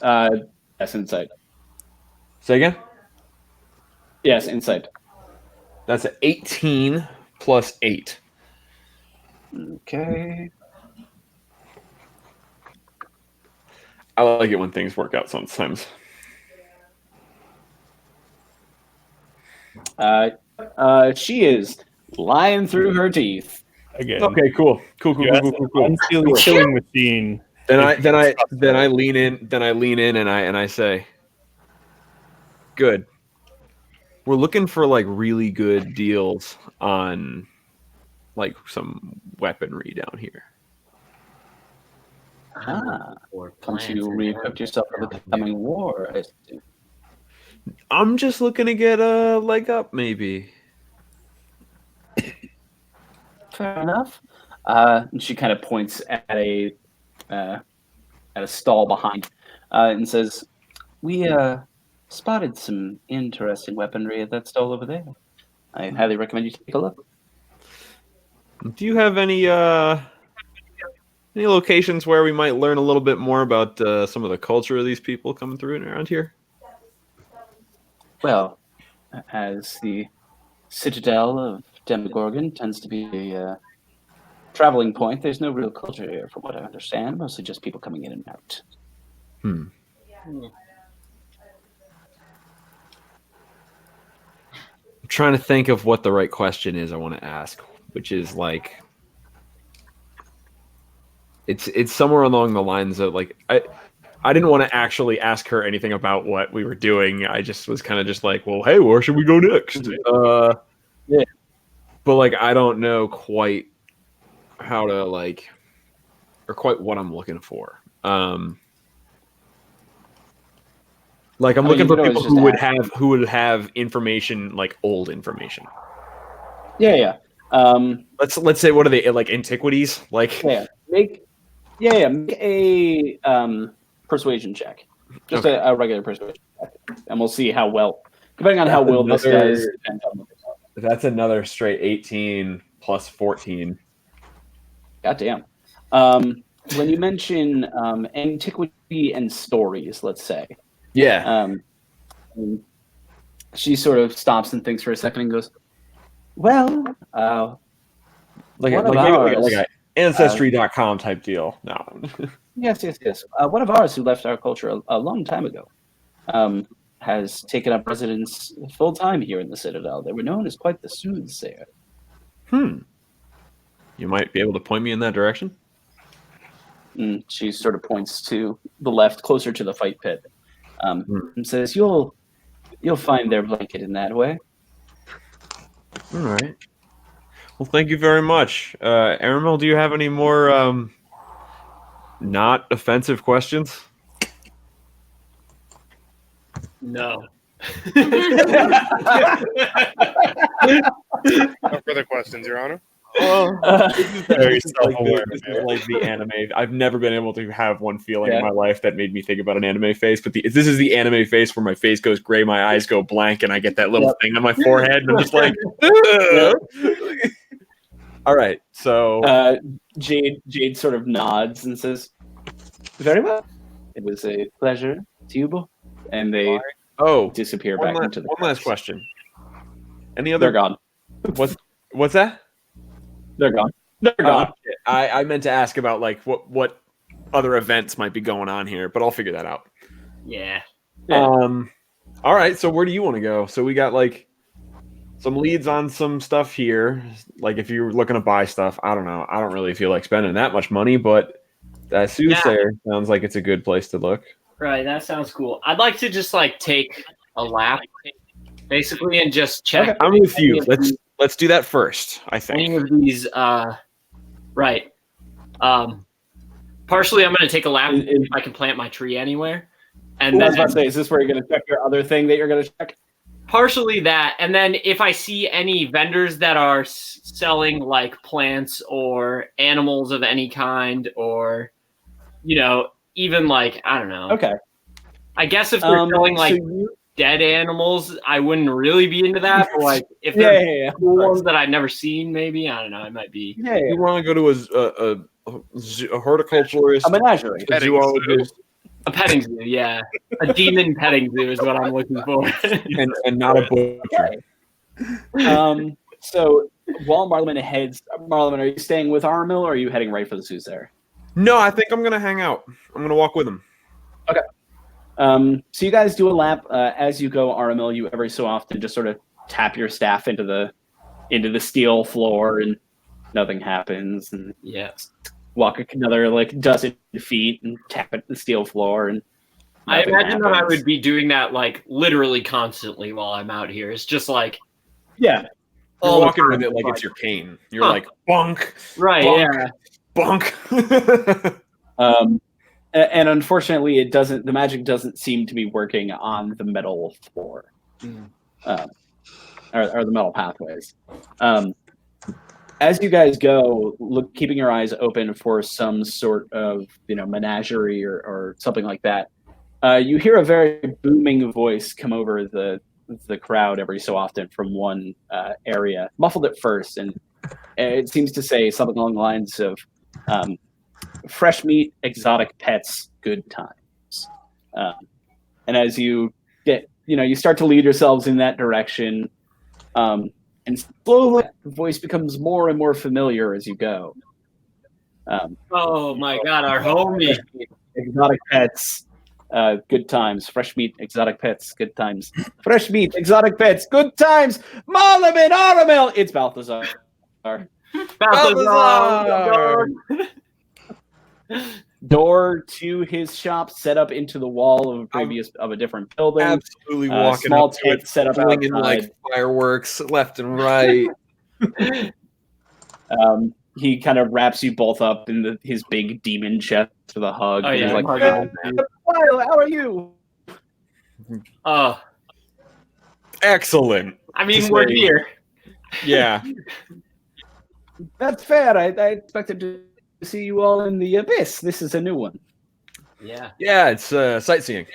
Yes, insight. Say again. Yes, insight. That's an 18 plus 8. Okay. I like it when things work out sometimes. She is lying through her teeth. Again. Okay, cool. Cool. Unseelie killing machine. Then I lean in and I say, good. We're looking for like really good deals on like some weaponry down here. Once you re-equipped yourself for the coming war, I assume. I'm just looking to get a leg up, maybe. Fair enough. And she kind of points at a stall behind and says, "We spotted some interesting weaponry at that stall over there. I highly recommend you take a look." Do you have any locations where we might learn a little bit more about some of the culture of these people coming through and around here? Well, as the citadel of Demogorgon tends to be a traveling point, there's no real culture here, from what I understand. Mostly just people coming in and out. I'm trying to think of what the right question is I want to ask, which is like, it's somewhere along the lines of like, I didn't want to actually ask her anything about what we were doing. I just was kind of just like, well, hey, where should we go next? Yeah. But like, I don't know quite how to like, or quite what I'm looking for. Like I'm I mean, looking you for could people always just who would have information, like old information. Yeah. Let's say, what are they, like antiquities? Like Yeah. Make a persuasion check. Just Okay. a regular persuasion check. And we'll see how well, depending on That's how well this another- does. Depends on what this does. that's another straight 18 plus 14. Goddamn. When you mention antiquity and stories, let's say, Yeah. she sort of stops and thinks for a second and goes, "Well, Like one a, of like, maybe ours, like a ancestry.com type deal. No. yes. One of ours who left our culture a long time ago has taken up residence full time here in the Citadel. They were known as quite the soothsayer." You might be able to point me in that direction. And she sort of points to the left, closer to the fight pit, and says, "You'll find their blanket in that way." All right. Well, thank you very much. Aramil, do you have any more not offensive questions? No. No further questions, Your Honor. Very self-aware. This is like the anime. I've never been able to have one feeling Yeah. in my life that made me think about an anime face, but this is the anime face where my face goes gray, my eyes go blank, and I get that little thing on my forehead, and I'm just like, all right. So Jade sort of nods and says, "Very well. It was a pleasure, Tubo." And they disappear back into the one last crowds. question. Any They're other? gone. What's that? They're gone. They're gone. I meant to ask about like what other events might be going on here, but I'll figure that out. Yeah. All right. So where do you want to go? So we got like some leads on some stuff here. Like if you're looking to buy stuff, I don't know. I don't really feel like spending that much money, but that soothsayer sounds like it's a good place to look. Right, that sounds cool. I'd like to just like take a lap, basically, and just check. Okay, I'm with you. Let's do that first. I Any think. of these, right. Partially, I'm going to take a lap if I can plant my tree anywhere, and I was then about to say, is this where you're going to check your other thing that you're going to check? partially that, and then if I see any vendors that are selling like plants or animals of any kind, or even like I don't know. Okay. I guess if they're selling like dead animals, I wouldn't really be into that. But like if they're cool ones that I've never seen, maybe I don't know. It might be. Yeah. You want to go to a horticulturist, A menagerie. a zoologist, A petting zoo, yeah. A demon petting zoo is what I'm looking for. and not a butcher. So while Marlon, are you staying with Armil or are you heading right for the soothsayer? No, I think I'm gonna hang out. I'm gonna walk with him. Okay. So you guys do a lap as you go, Armil. You every so often just sort of tap your staff into the steel floor, and nothing happens. And walk another like dozen feet and tap at the steel floor, and I imagine that I happens. would be doing that like literally constantly while I'm out here. It's just like Yeah. You're walking with it like it's your cane. You're like bunk, right, bunk, yeah. bunk. And unfortunately, the magic doesn't seem to be working on the metal floor, or the metal pathways. As you guys go, keeping your eyes open for some sort of menagerie or something like that, you hear a very booming voice come over the crowd every so often from one area, muffled at first, and it seems to say something along the lines of fresh meat, exotic pets, good times. And as you get, you start to lead yourselves in that direction, and slowly the voice becomes more and more familiar as you go. Oh my god, our homie. Exotic pets, good times. Fresh meat, exotic pets, good times. Fresh meat, exotic pets, good times. Malamin Aramel. It's Balthazar. Balthazar! Door to his shop set up into the wall of a different building. Absolutely walking small up to tent it, set up flinging outside. like fireworks left and right. He kind of wraps you both up in his big demon chest with a hug. Oh, and yeah, he's like, hug. "Hey, how are you?" Oh, Excellent. I mean, To we're say- here. Yeah. That's fair. I expected to see you all in the Abyss. This is a new one. Yeah. Yeah, it's sightseeing.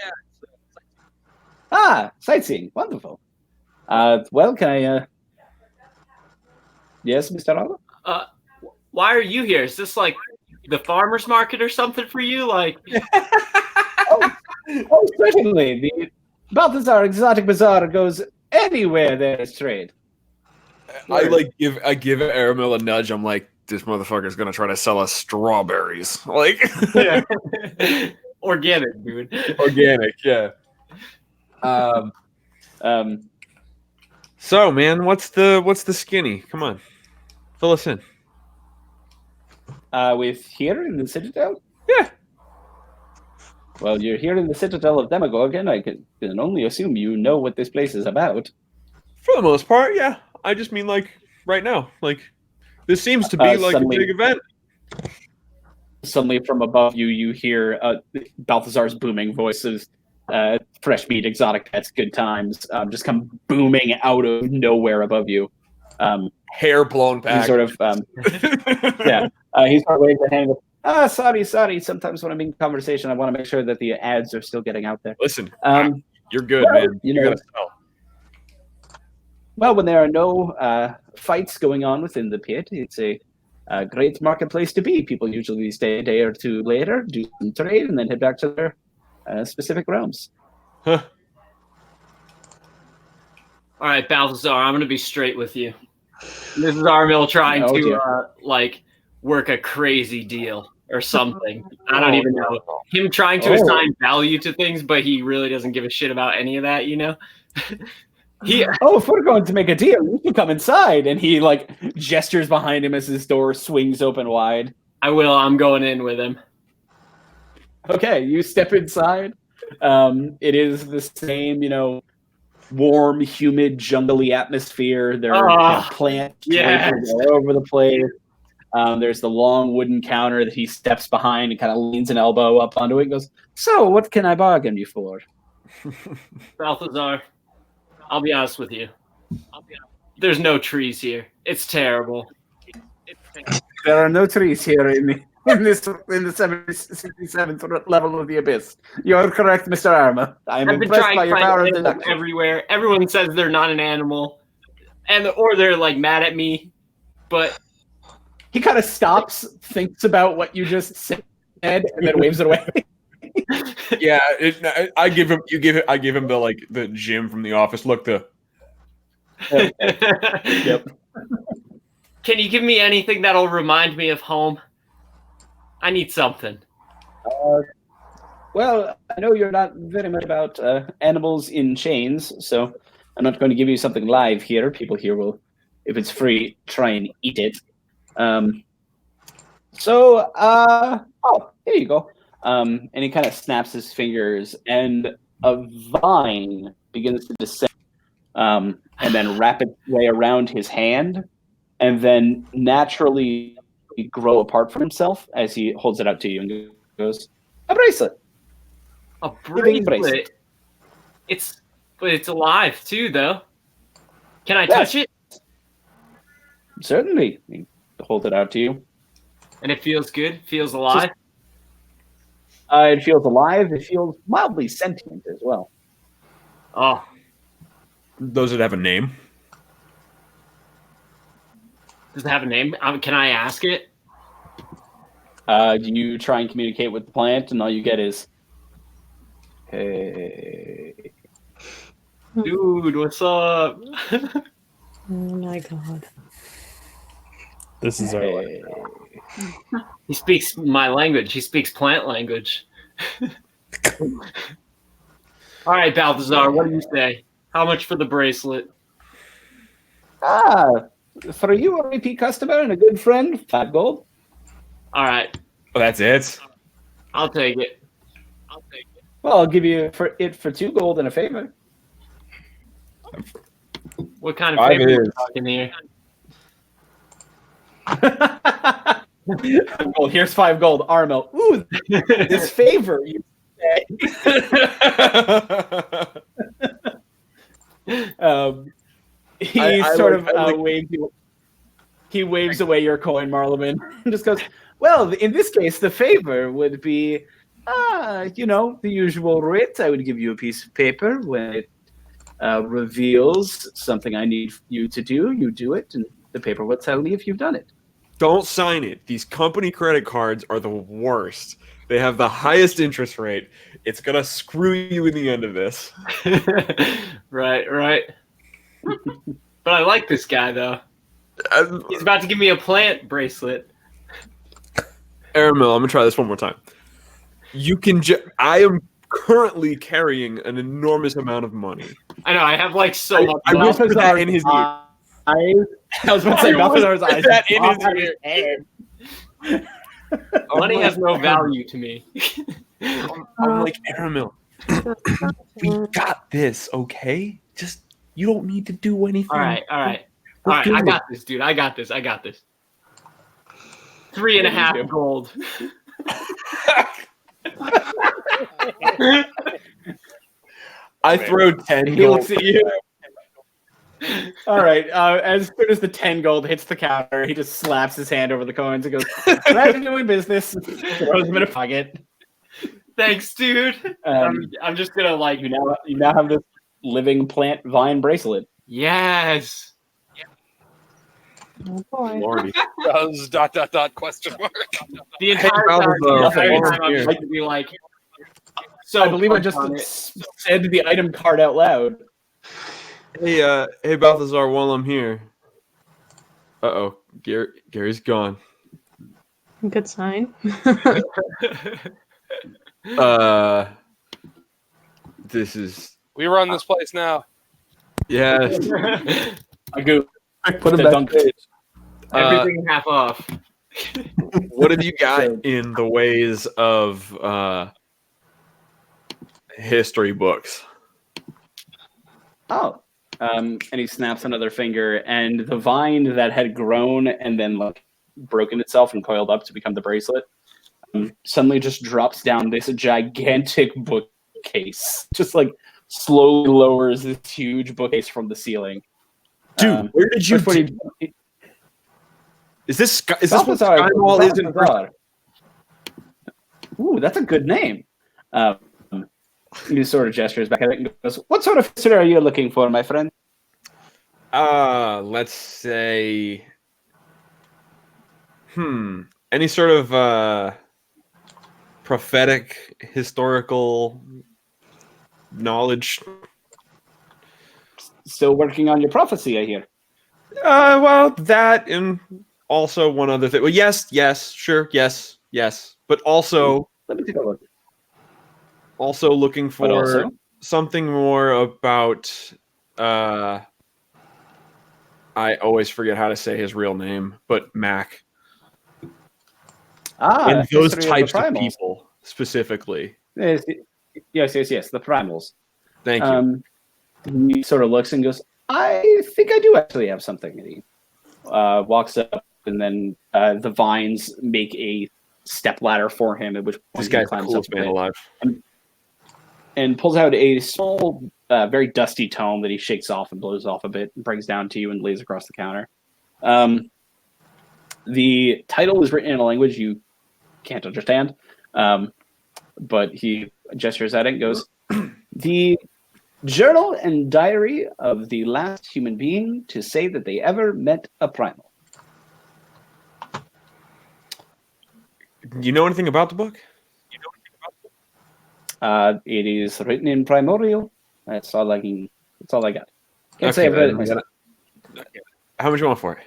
Ah, sightseeing. Wonderful. Well, can I... Yes, Mr. Alba? Why are you here? Is this like the farmer's market or something for you? Like, Oh, certainly. The Balthazar Exotic Bazaar goes anywhere there is trade. I give Aramil a nudge. I'm like, this motherfucker's gonna try to sell us strawberries. Like organic, dude. organic, yeah. So man, what's the skinny? Come on. Fill us in. With here in the Citadel? Yeah. Well, you're here in the Citadel of Demogorgon. I can only assume you know what this place is about. For the most part, yeah. I just mean like right now. Like this seems to be like suddenly- a big event. Suddenly from above you, you hear Balthazar's booming voices. Fresh meat, exotic pets, good times. Just come booming out of nowhere above you. Hair blown He back. sort of, yeah. He sort of waves a hand. Sorry. Sometimes when I'm in conversation, I want to make sure that the ads are still getting out there. Listen, Um, you're good, well, man. you You know- gotta sell. Well, when there are no fights going on within the pit, it's a great marketplace to be. People usually stay a day or two later, do some trade, and then head back to their specific realms. Huh. All right, Balthazar, I'm going to be straight with you. This is Armil trying Oh, to, dear. like, work a crazy deal or something. I don't Oh, even know. Him trying to Oh. assign value to things, but he really doesn't give a shit about any of that, you know? Oh, if we're going to make a deal, you can come inside. And he like gestures behind him as his door swings open wide. I will. I'm going in with him. Okay, you step inside. It is the same, warm, humid, jungly atmosphere. There are plants yes. all over the place. There's the long wooden counter that he steps behind and kind of leans an elbow up onto it and goes, "So, what can I bargain you for?" Balthazar, I'll be honest with you. There's no trees here. It's terrible. There are no trees here in the 67th level of the Abyss. You're correct, Mr. Arma. I am I've been impressed trying by to your find power of animals deduction. everywhere. Everyone says they're not an animal, or they're like mad at me. But He kind of stops, thinks about what you just said, and then waves it away. Yeah, I give him the Jim from the office. Look, Yep. Can you give me anything that'll remind me of home? I need something. Well, I know you're not very much about animals in chains, so I'm not going to give you something live here. People here will, if it's free, try and eat it. Here you go. And he kind of snaps his fingers, and a vine begins to descend, and then wrap its way around his hand, and then naturally grow apart from himself as he holds it out to you and goes, "A bracelet." A Living bracelet. It's alive too, though. Can I Yes. touch it? Certainly. He holds it out to you. And it feels good. Feels alive. It feels alive. It feels mildly sentient as well. Oh, does it have a name? does it have a name? Can I ask it? You try and communicate with the plant, and all you get is, "Hey." Dude, what's up? Oh my god. This is our life. Hey. He speaks my language. He speaks plant language. All right, Balthazar, what do you say? How much for the bracelet? For you, a repeat customer and a good friend, 5 gold. All right, Oh, that's it. I'll take it. Well, I'll give you for 2 gold and a favor. What kind of 5 favor are we is. talking here? Well, here's 5 gold. Armel. Ooh, this favor you He I sort like- of I like- waves you. He waves away your coin, Marleman, and just goes, "Well, in this case, the favor would be, the usual writ. I would give you a piece of paper when it reveals something I need you to do. You do it, and the paper will tell me if you've done it." Don't sign it. These company credit cards are the worst. They have the highest interest rate. It's gonna screw you in the end of this. Right. But I like this guy though. He's about to give me a plant bracelet. Aramil, I'm gonna try this one more time. You can. I am currently carrying an enormous amount of money. I know I have like so much. I whisper that in his ear. I was about to say Balthazar's eyes. That in his ear. Money has no value to me. I'm like, Aramil, we got this, okay? Just you don't need to do anything. All right. I got this, dude. I got this. 3.5 gold. I throw 10 He gold. looks at you. All right. As soon as the 10 gold hits the counter, he just slaps his hand over the coins and goes, "Glad you're doing business." Throws them in a pocket. Thanks, dude. I'm just gonna like. You now have this living plant vine bracelet. Yes. Oh boy. Lordy. Does ... question mark. The entire Balthazar, time, what's I'm here? going to be like. So I believe I just said the item card out loud. Hey, Balthazar, while I'm here. Uh-oh, Gary's gone. Good sign. This is We run this place now. yes. I go Put him the back. dunk. Everything half off. What have you got in the ways of history books? Oh. And he snaps another finger, and the vine that had grown and then like broken itself and coiled up to become the bracelet suddenly just drops down this gigantic bookcase. Just like slowly lowers this huge bookcase from the ceiling. Dude, where did you? Is this what Skywall is in person? Ooh, that's a good name. He sort of gestures back at it and goes, "What sort of history are you looking for, my friend?" Let's say, any sort of prophetic historical knowledge. Still working on your prophecy, I hear. Well, that and also one other thing. Well, yes, sure, yes, but also. Let me take a look. Also looking for something more about I always forget how to say his real name, but Mac. And those types of people specifically. Yes, the primals. Thank you. He sort of looks and goes, "I think I do actually have something." And he walks up, and then the vines make a step ladder for him, at which point This he guy's the climbs coolest up man it. alive. And pulls out a small, very dusty tome that he shakes off and blows off a bit, and brings down to you and lays across the counter. The title is written in a language you can't understand, but he gestures at it and goes, "The journal and diary of the last human being to say that they ever met a primal." You know anything about the book? It is written in primordial. That's all I can. That's all I got. Can't say I've read it myself. How much you want for it?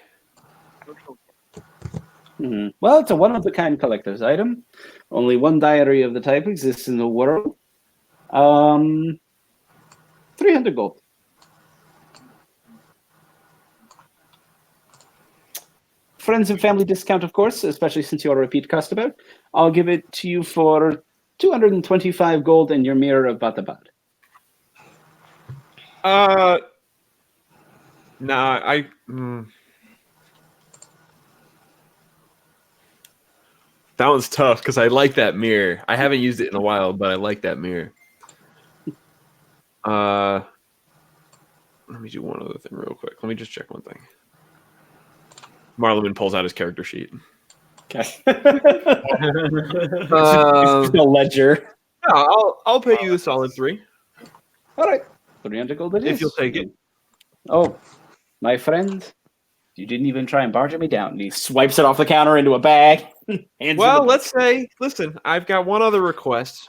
Well, it's a one-of-a-kind collector's item. Only one diary of the type exists in the world. 300 gold. Friends and family discount, of course, especially since you're a repeat customer. I'll give it to you for 225 gold and your mirror of Batabad. That one's tough because I like that mirror. I haven't used it in a while, but I like that mirror. Let me do one other thing real quick. Let me just check one thing. Marlon pulls out his character sheet. Okay. Uh, a ledger. Yeah, I'll pay you a solid 3 All right. 300 gold it is. if you'll take it. Oh, my friend, you didn't even try and barter me down. And he swipes it off the counter into a bag. Well, let's say, listen, I've got one other request.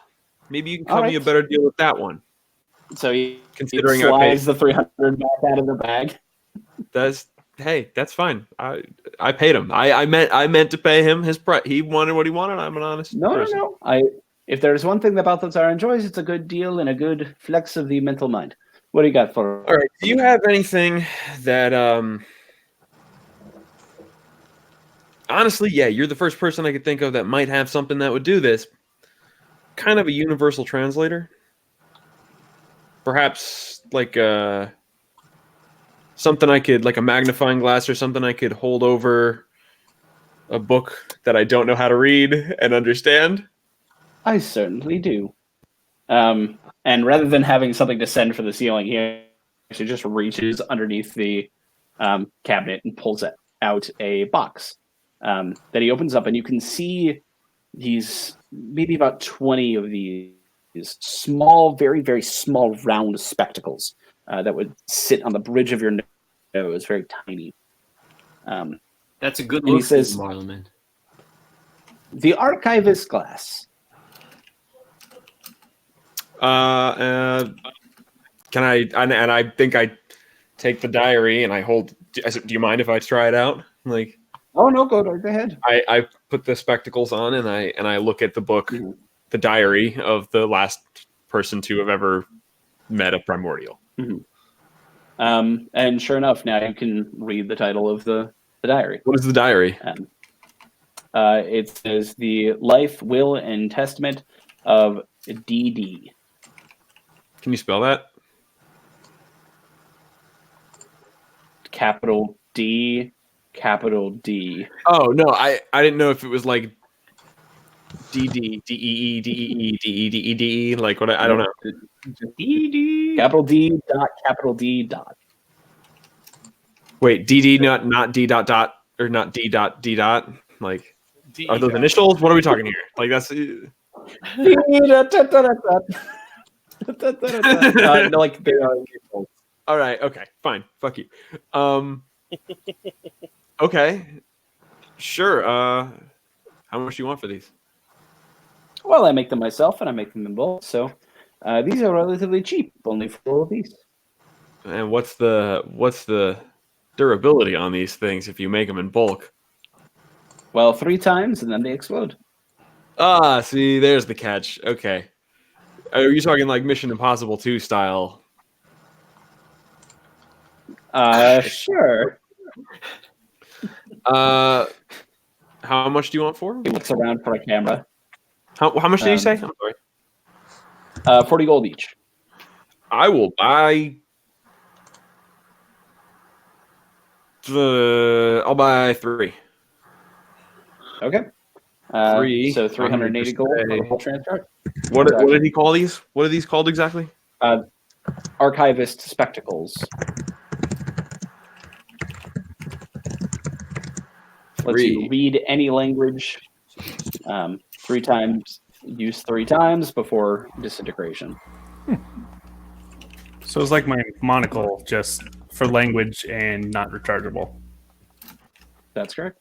Maybe you can cut me a better deal with that one. So he Considering slides the 300 back out of the bag. That's fine. I paid him. I meant to pay him his price. He wanted what he wanted. I'm an honest person. No. If there's one thing that Balthazar enjoys, it's a good deal and a good flex of the mental mind. What do you got for? All right. Do you have anything that honestly, yeah, you're the first person I could think of that might have something that would do this. Kind of a universal translator. Perhaps like something I could, like a magnifying glass or something I could hold over a book that I don't know how to read and understand. I certainly do. And rather than having something to send for the ceiling, he actually just reaches underneath the cabinet and pulls out a box that he opens up, and you can see these maybe about 20 of these small, very, very small round spectacles that would sit on the bridge of your nose, very tiny. That's a good And he look, says, Marlon. the archivist glass. Can I? And I think I take the diary and I hold. Do you mind if I try it out? Like, Oh no, go ahead. I put the spectacles on and I look at the book, Mm-hmm. the diary of the last person to have ever met a primordial. Mm-hmm. And sure enough, now you can read the title of the diary. What is the diary? It says the life, will, and testament of DD. Can you spell that? Capital D, capital D. Oh no, I didn't know if it was like DD, DEE, DEE, DE, DE, DE, like what I don't know. DD. Capital D dot, capital D dot. Wait, DD not D dot dot or not D dot D dot? Like, D are those dot. initials? What are we talking here? Like that's No, like they are. all right. Okay, fine. Fuck you. Okay, sure. How much do you want for these? Well, I make them myself, and I make them in bulk. So these are relatively cheap, only 4 of these. And what's the durability on these things if you make them in bulk? Well, 3 times, and then they explode. Ah, see, there's the catch. Okay. Are you talking like Mission Impossible 2 style? Sure. How much do you want for He them? looks around for a camera. How much did you say? I'm sorry. 40 gold each. I will buy. I'll buy 3. Okay. 3. So 380 just gold for say- the whole transfer. What did he call these? What are these called exactly? Archivist spectacles. Lets you 3. read any language 3 times. Use 3 times before disintegration. So it's like my monocle, just for language and not rechargeable. That's correct.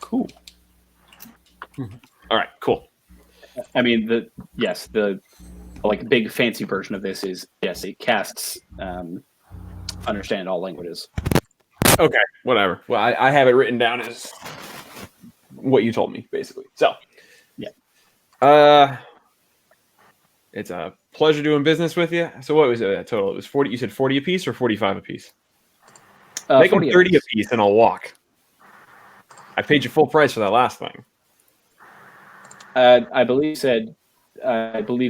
Cool. All right, cool. I mean, the like big fancy version of this is yes, it casts understand all languages. Okay, whatever. Well, I have it written down as what you told me, basically. So, yeah. It's a pleasure doing business with you. So, what was it total? It was 40. You said 40 a piece or 45 a piece? Make them 40 30 a piece, and I'll walk. I paid you full price for that last thing. I believe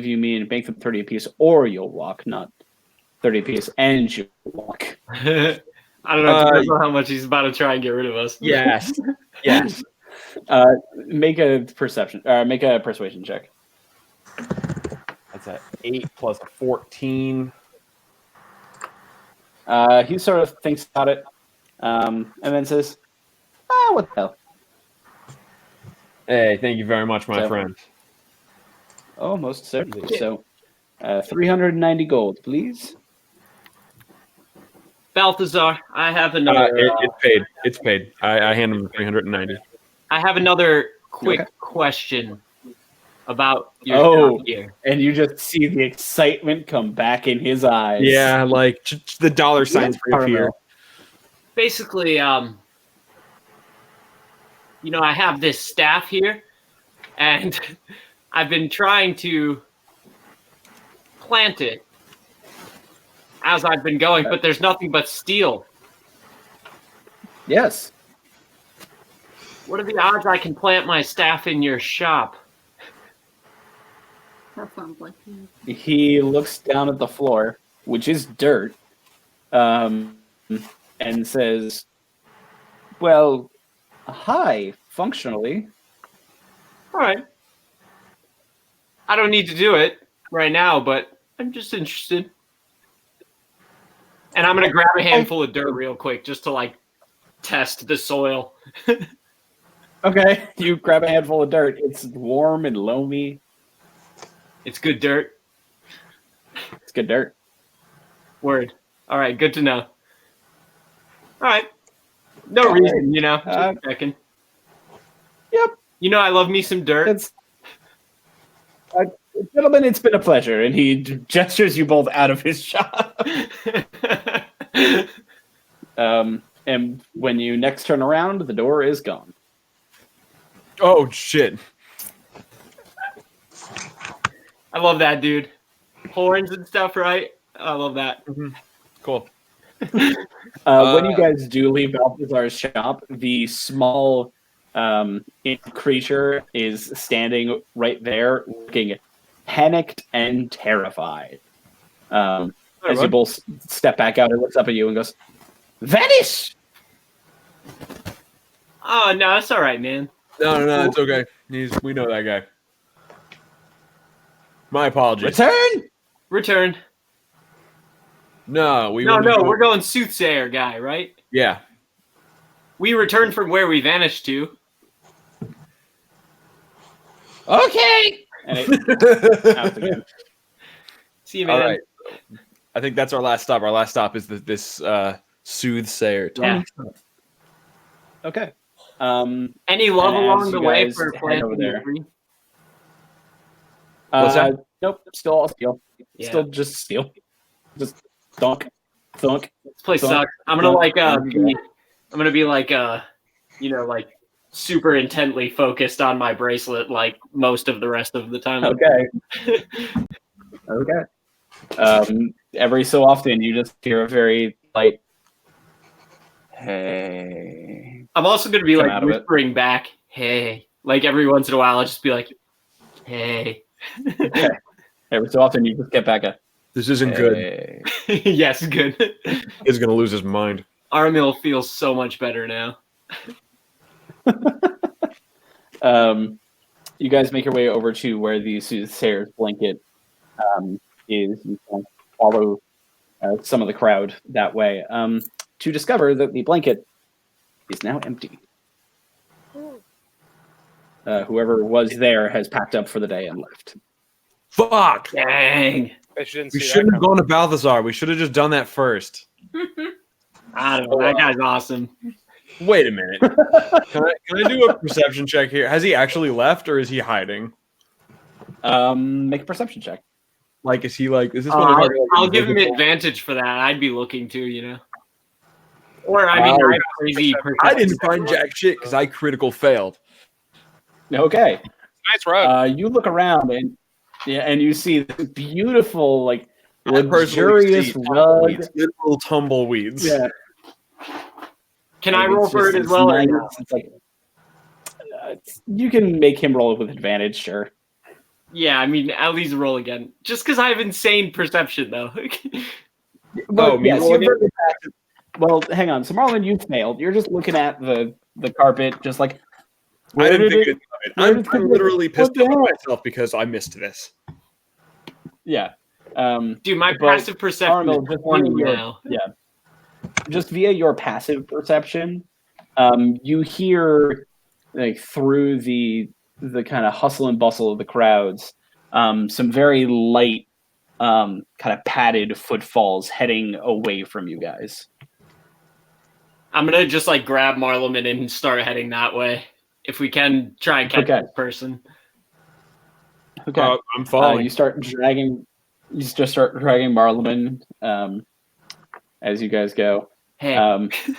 you mean make them 30 a piece, or you'll walk, not 30 a piece and you walk. I don't know. It depends on how much he's about to try and get rid of us. Yes, yes. Make a persuasion check. That's an 8 plus a 14. He sort of thinks about it, and then says, what the hell? Hey, thank you very much, my friend. Oh, most certainly. So, 390 gold, please. Balthazar, I have another. It's paid. It's paid. I hand him 390. I have another quick question about your shop here. And you just see the excitement come back in his eyes. Yeah, like the dollar signs reappear. Basically, I have this staff here, and I've been trying to plant it as I've been going, but there's nothing but steel. Yes. What are the odds I can plant my staff in your shop? That sounds like me. He looks down at the floor, which is dirt, and says, well, hi, functionally. All right. I don't need to do it right now, but I'm just interested. And I'm going to grab a handful of dirt real quick just to, test the soil. Okay, you grab a handful of dirt. It's warm and loamy. It's good dirt. It's good dirt. Word. All right, good to know. All right. No reason, just checking. Yep. I love me some dirt. Gentlemen, it's been a pleasure. And he gestures you both out of his shop. And when you next turn around, the door is gone. Oh, shit. I love that, dude. Horns and stuff, right? I love that. Mm-hmm. Cool. When you guys do leave Balthazar's shop, the small creature is standing right there, looking panicked and terrified. As you both step back out, it looks up at you and goes, "Vanish!" Oh, no, it's all right, man. No, it's okay. We know that guy. My apologies. Return. No, we're going soothsayer guy, right? Yeah. We returned from where we vanished to. Okay. And it out again. See you, man. All right. I think that's our last stop. Our last stop is this soothsayer. Yeah. Okay. Any love along the way guys for head planting over there? tree? What's that? Nope. Still all steel. Yeah. Still just steel. Just thunk. This place Thunk. sucks. I'm gonna be super intently focused on my bracelet like most of the rest of the time. Okay. Okay. Every so often, you just hear a very light, "Hey." I'm also gonna be whispering back, "Hey." Like every once in a while, I'll just be like, "Hey." Okay. Every so often, you just get back a, This isn't "Hey." good. Yes, good. He's gonna lose his mind. Armil feels so much better now. You guys make your way over to where the soothsayer's blanket is. You can follow some of the crowd that way to discover that the blanket is now empty. Whoever was there has packed up for the day and left. Fuck! Dang. I shouldn't We see shouldn't that have gone to Balthazar. We should have just done that first. I don't know. That guy's awesome. Wait a minute. Can I do a perception check here? Has he actually left or is he hiding? Make a perception check. Is he is this I'll give him advantage for that. I'd be looking too, Or I have crazy perception. I didn't find jack shit because I critical failed. Okay. Nice rug. You look around and you see this beautiful, luxurious rug. Little tumbleweeds. Yeah. Can I roll for it as well? Nice. You can make him roll with advantage, sure. Yeah, I mean, at least roll again. Just because I have insane perception, though. Well, hang on. So, Marlon, you failed. You're just looking at the carpet, just like, I didn't think it? I'm literally pissed off at myself because I missed this. Yeah. Dude, my but passive perception Arnold, is just 20 via your, now. just via your passive perception, you hear like through the kind of hustle and bustle of the crowds, some very light, kind of padded footfalls heading away from you guys. I'm gonna just like grab Marleman and start heading that way. If we can try and catch Okay. this person. Okay. I'm following. You just start dragging Marleman as you guys go. Hey.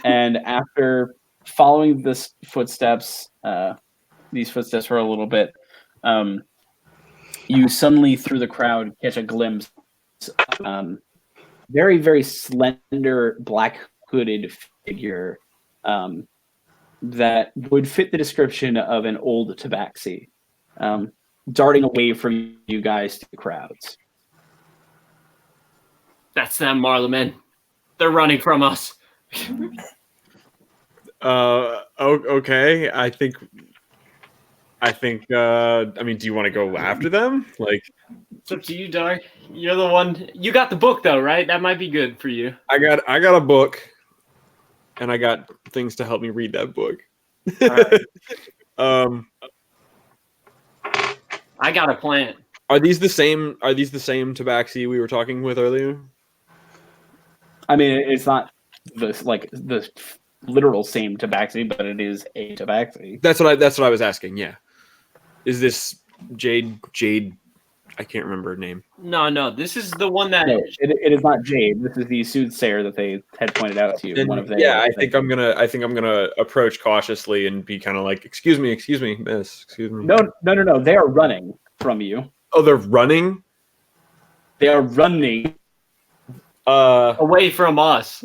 And after following these footsteps for a little bit, you suddenly, through the crowd, catch a glimpse. Very, very slender, black hooded figure that would fit the description of an old tabaxi, darting away from you guys to the crowds. That's them, Marleman. They're running from us. Okay. I think. I mean, do you want to go after them? Like, It's up to you, Dark. You're the one. You got the book, though, right? That might be good for you. I got a book, and I got things to help me read that book. Right. I got a plan. Are these the same tabaxi we were talking with earlier? I mean, it's not the literal same tabaxi, but it is a tabaxi. That's what I was asking. Yeah, is this Jade? I can't remember her name. No. This is the one that. No, it is not Jade. This is the soothsayer that they had pointed out to you. Then, I think I'm gonna approach cautiously and be kind of like, excuse me, miss, excuse me. No. They are running from you. Oh, they're running. They are running Away from us.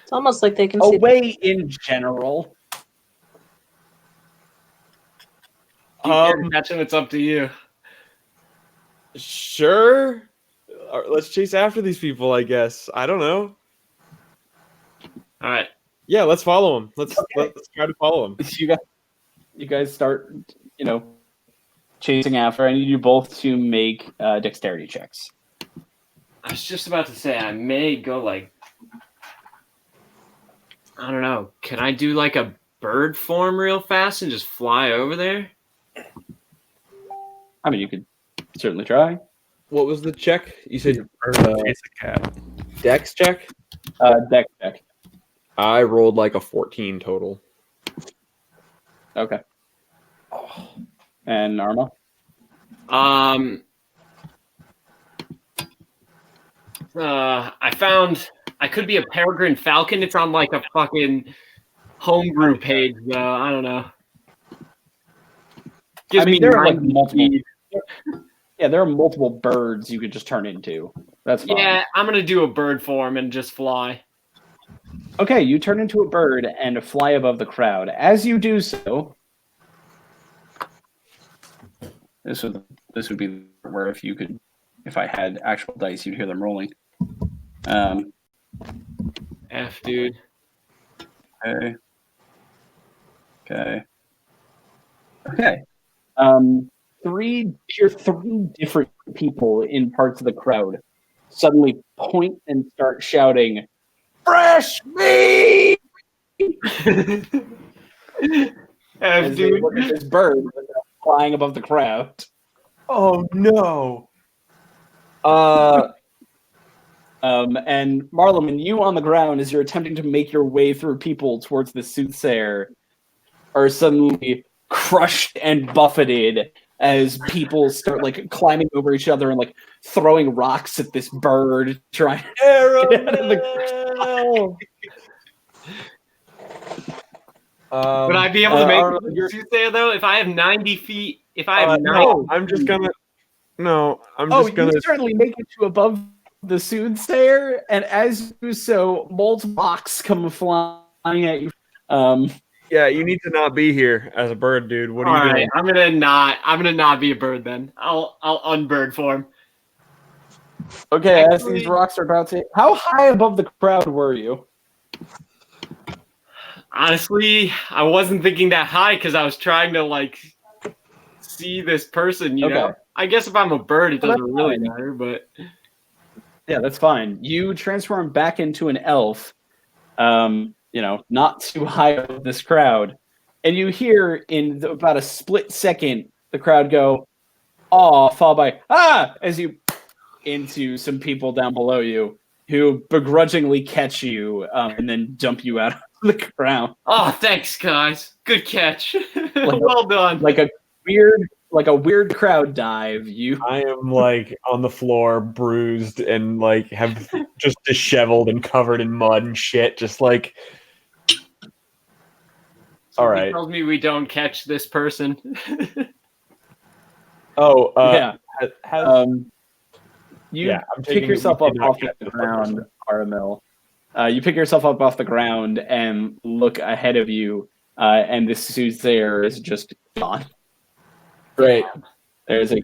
It's almost like they can see. away in general. You can't catch him. It's up to you. Sure. Let's chase after these people. I guess. I don't know. All right. Yeah, let's follow them. Let's try to follow them. You guys start, chasing after. I need you both to make dexterity checks. I was just about to say I may go like. I don't know. Can I do like a bird form real fast and just fly over there? I mean, you could certainly try. What was the check? You said It's a cat. dex check. Dex check. I rolled like a 14 total. Okay. And Arma? I found I could be a peregrine falcon. It's on like a fucking homebrew page, though. I don't know. Gives me there are like 90 multiple. feet. Yeah, there are multiple birds you could just turn into. That's fine. Yeah, I'm gonna do a bird form and just fly. Okay, you turn into a bird and fly above the crowd. As you do so, this would be where if I had actual dice, you'd hear them rolling. F, dude. Okay. Three different people in parts of the crowd suddenly point and start shouting, "Fresh meat!" As they look at this bird flying above the crowd. Oh no. And Marleman, you on the ground as you're attempting to make your way through people towards the soothsayer are suddenly crushed and buffeted as people start like climbing over each other and like throwing rocks at this bird, trying to get out of the Would I be able to make the soothsayer though? If I have 90 feet, if I have 90 no, I'm just gonna. You certainly make it to above the soothsayer, and as you do so, multiple rocks come flying at you. Yeah, you need to not be here as a bird, dude. What are you doing? I'm gonna not be a bird then. I'll unbird form. Okay, as these rocks are about to. How high above the crowd were you? Honestly, I wasn't thinking that high because I was trying to like see this person. You know, I guess if I'm a bird, it doesn't really matter. But yeah, that's fine. You transform back into an elf. Not too high of this crowd, and you hear in about a split second the crowd go, "Aw," followed by "Ah!" as you into some people down below you who begrudgingly catch you and then dump you out of the ground. Oh, thanks, guys. Good catch. Well done. Like a weird crowd dive. I am like on the floor, bruised, and like have just disheveled and covered in mud and shit. Just like, all right. Tells me we don't catch this person. Yeah. I'm pick yourself up off the ground, Aramil. You pick yourself up off the ground and look ahead of you, and this soothsayer is just gone. Great. There's a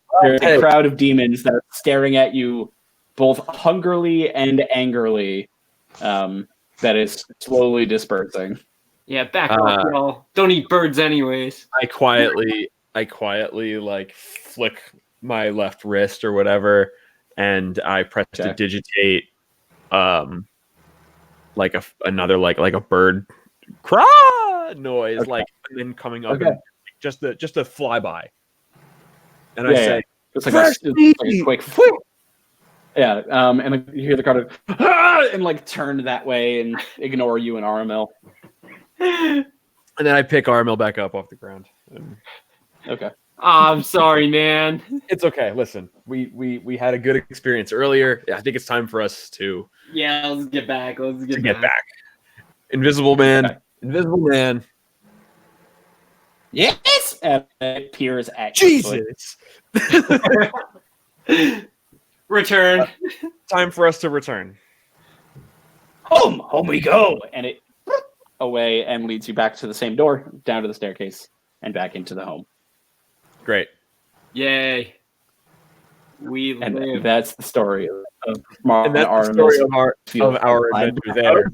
crowd of demons that are staring at you both hungrily and angrily, that is slowly dispersing. Yeah, back off, y'all. Don't eat birds anyways. I quietly like flick my left wrist or whatever, and I press to digitate like another like a bird craw noise, like, and then coming up and just a flyby. And I say, it's like a quick whoop. Yeah, and you hear the crowd of, and like turn that way and ignore you and Aramil. And then I pick Aramil back up off the ground. Okay. I'm sorry, man. It's okay. Listen, we had a good experience earlier. I think it's time for us to let's get back. Get back. Invisible man. Okay. Invisible man. Yes, and it peers at you. Jesus. Return. Time for us to return. Home we go, and it away and leads you back to the same door, down to the staircase, and back into the home. Great. Yay. And that's the story of Mark and that's the story of our adventure there.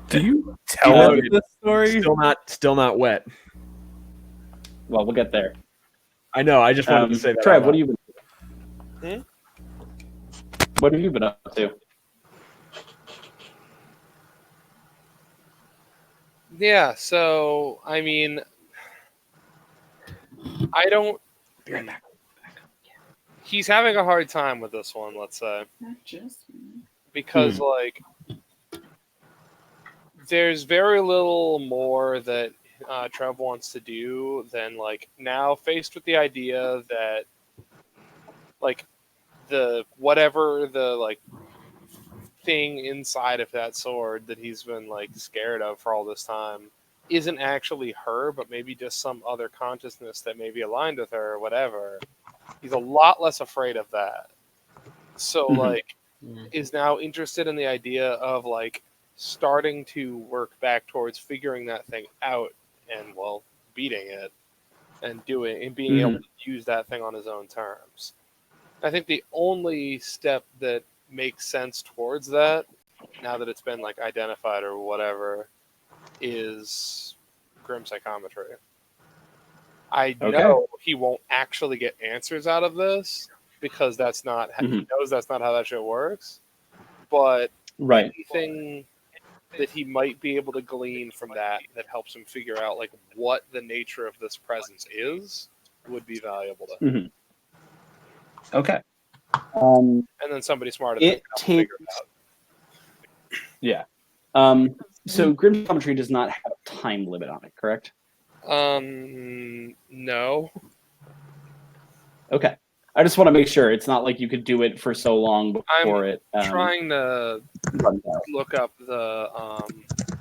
Do you tell me the story? Still not wet. Well, we'll get there. I know. I just wanted to say that. Trev, what have you been? What have you been up to? Yeah. So I mean, I don't. He's having a hard time with this one, let's say. Not just Because, like, there's very little more that Trev wants to do than, like, now faced with the idea that, like, whatever the, like, thing inside of that sword that he's been, like, scared of for all this time isn't actually her, but maybe just some other consciousness that may be aligned with her or whatever. He's a lot less afraid of that. So, like, is now interested in the idea of, like, starting to work back towards figuring that thing out and, well, beating it and being able to use that thing on his own terms. I think the only step that makes sense towards that, now that it's been, like, identified or whatever, is grim psychometry. I know he won't actually get answers out of this because that's not he knows that's not how that shit works. But anything that he might be able to glean from that helps him figure out like what the nature of this presence is would be valuable to him. Okay. And then somebody smarter than him figure it out. Yeah. So grim psychometry does not have a time limit on it, correct? No. Okay. I just want to make sure it's not like you could do it for so long before it. Trying to look up the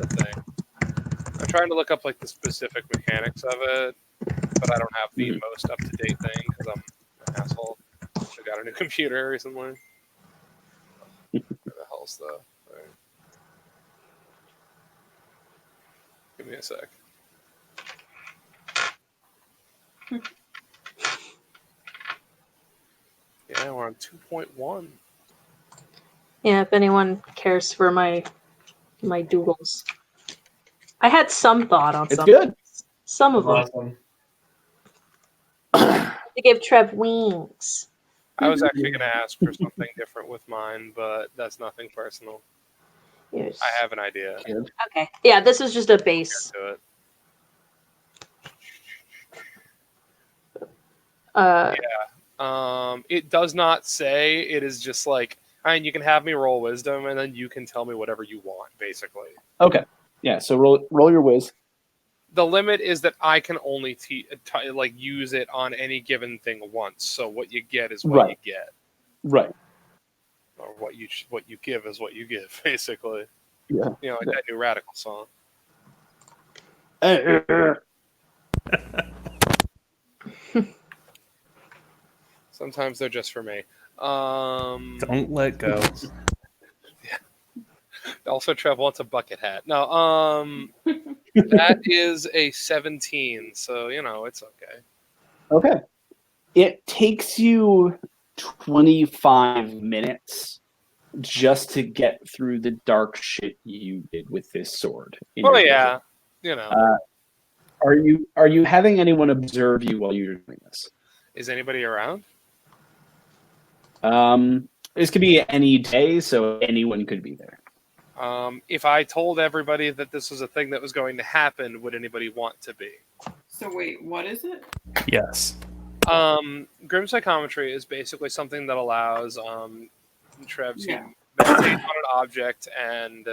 thing. I'm trying to look up like the specific mechanics of it, but I don't have the most up to date thing because I'm an asshole. I got a new computer recently. Where the hell's the? Right. Give me a sec. Yeah, we're on 2.1. Yeah, if anyone cares for my doodles. I had some thought on It's some. good. Some of them. Awesome. To give Trev wings. I was actually going to ask for something different with mine, but that's nothing personal. Yes. I have an idea. Okay. Yeah, this is just a base. To it. It does not say. It is just like, and you can have me roll wisdom, and then you can tell me whatever you want, basically. Okay. Yeah. So roll your whiz. The limit is that I can only use it on any given thing once. So what you get is what you get, Right. or what you give is what you give, basically. Yeah. You know, like that new Radical song. Sometimes they're just for me. Don't let go. Also, Trev wants a bucket hat. No, that is a 17, so you know it's okay. Okay. It takes you 25 minutes just to get through the dark shit you did with this sword. Oh yeah, you know. Are you having anyone observe you while you're doing this? Is anybody around? This could be any day, so anyone could be there. If I told everybody that this was a thing that was going to happen, would anybody want to be? So wait, what is it? Yes. Grim psychometry is basically something that allows Trev to meditate on an object and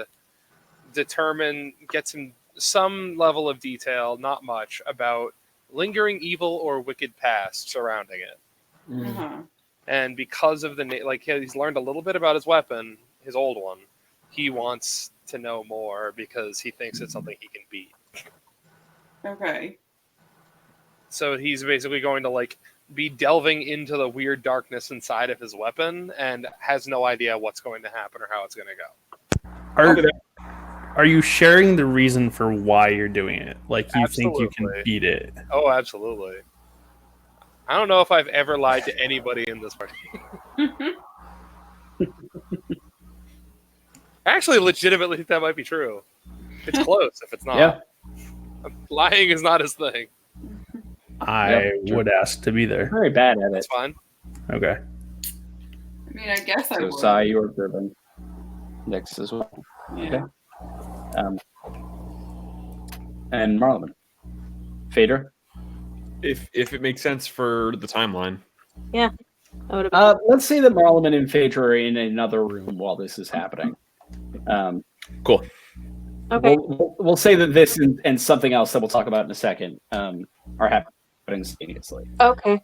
gets him some level of detail, not much, about lingering evil or wicked past surrounding it. Uh-huh. And because of he's learned a little bit about his weapon, his old one, he wants to know more because he thinks it's something he can beat. Okay. So he's basically going to be delving into the weird darkness inside of his weapon and has no idea what's going to happen or how it's going to go. Are you sharing the reason for why you're doing it? Like you think you can Absolutely. beat it? Oh, absolutely. I don't know if I've ever lied to anybody in this party. Actually, legitimately think that might be true. It's close if it's not. Yeah. Lying is not his thing. I would ask to be there. Very bad at it. That's fine. Okay. I mean, I guess I So would. Sai, you're driven. Next as well. Yeah. And Marlon. Fader. If it makes sense for the timeline. I would have Let's say that Marlon and Phaedra are in another room while this is happening. Cool. Okay. We'll say that this and something else that we'll talk about in a second are happening simultaneously. Okay.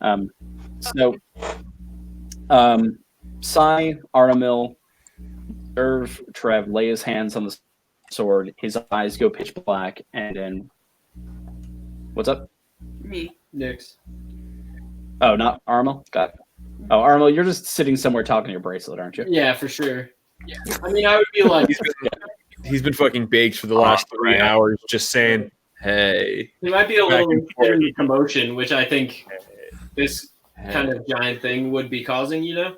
Sai, Artemil, Irv, Trev lay his hands on the sword. His eyes go pitch black, and then what's up? Me. Nix. Oh, not Artemil? Got it. Oh, Artemil, you're just sitting somewhere talking to your bracelet, aren't you? Yeah, for sure. Yeah. I mean, I would be like, He's been fucking baked for the last 3 hours, just saying, "Hey." there might be a Back little and forth. bit of commotion, which I think this kind of giant thing would be causing, you know?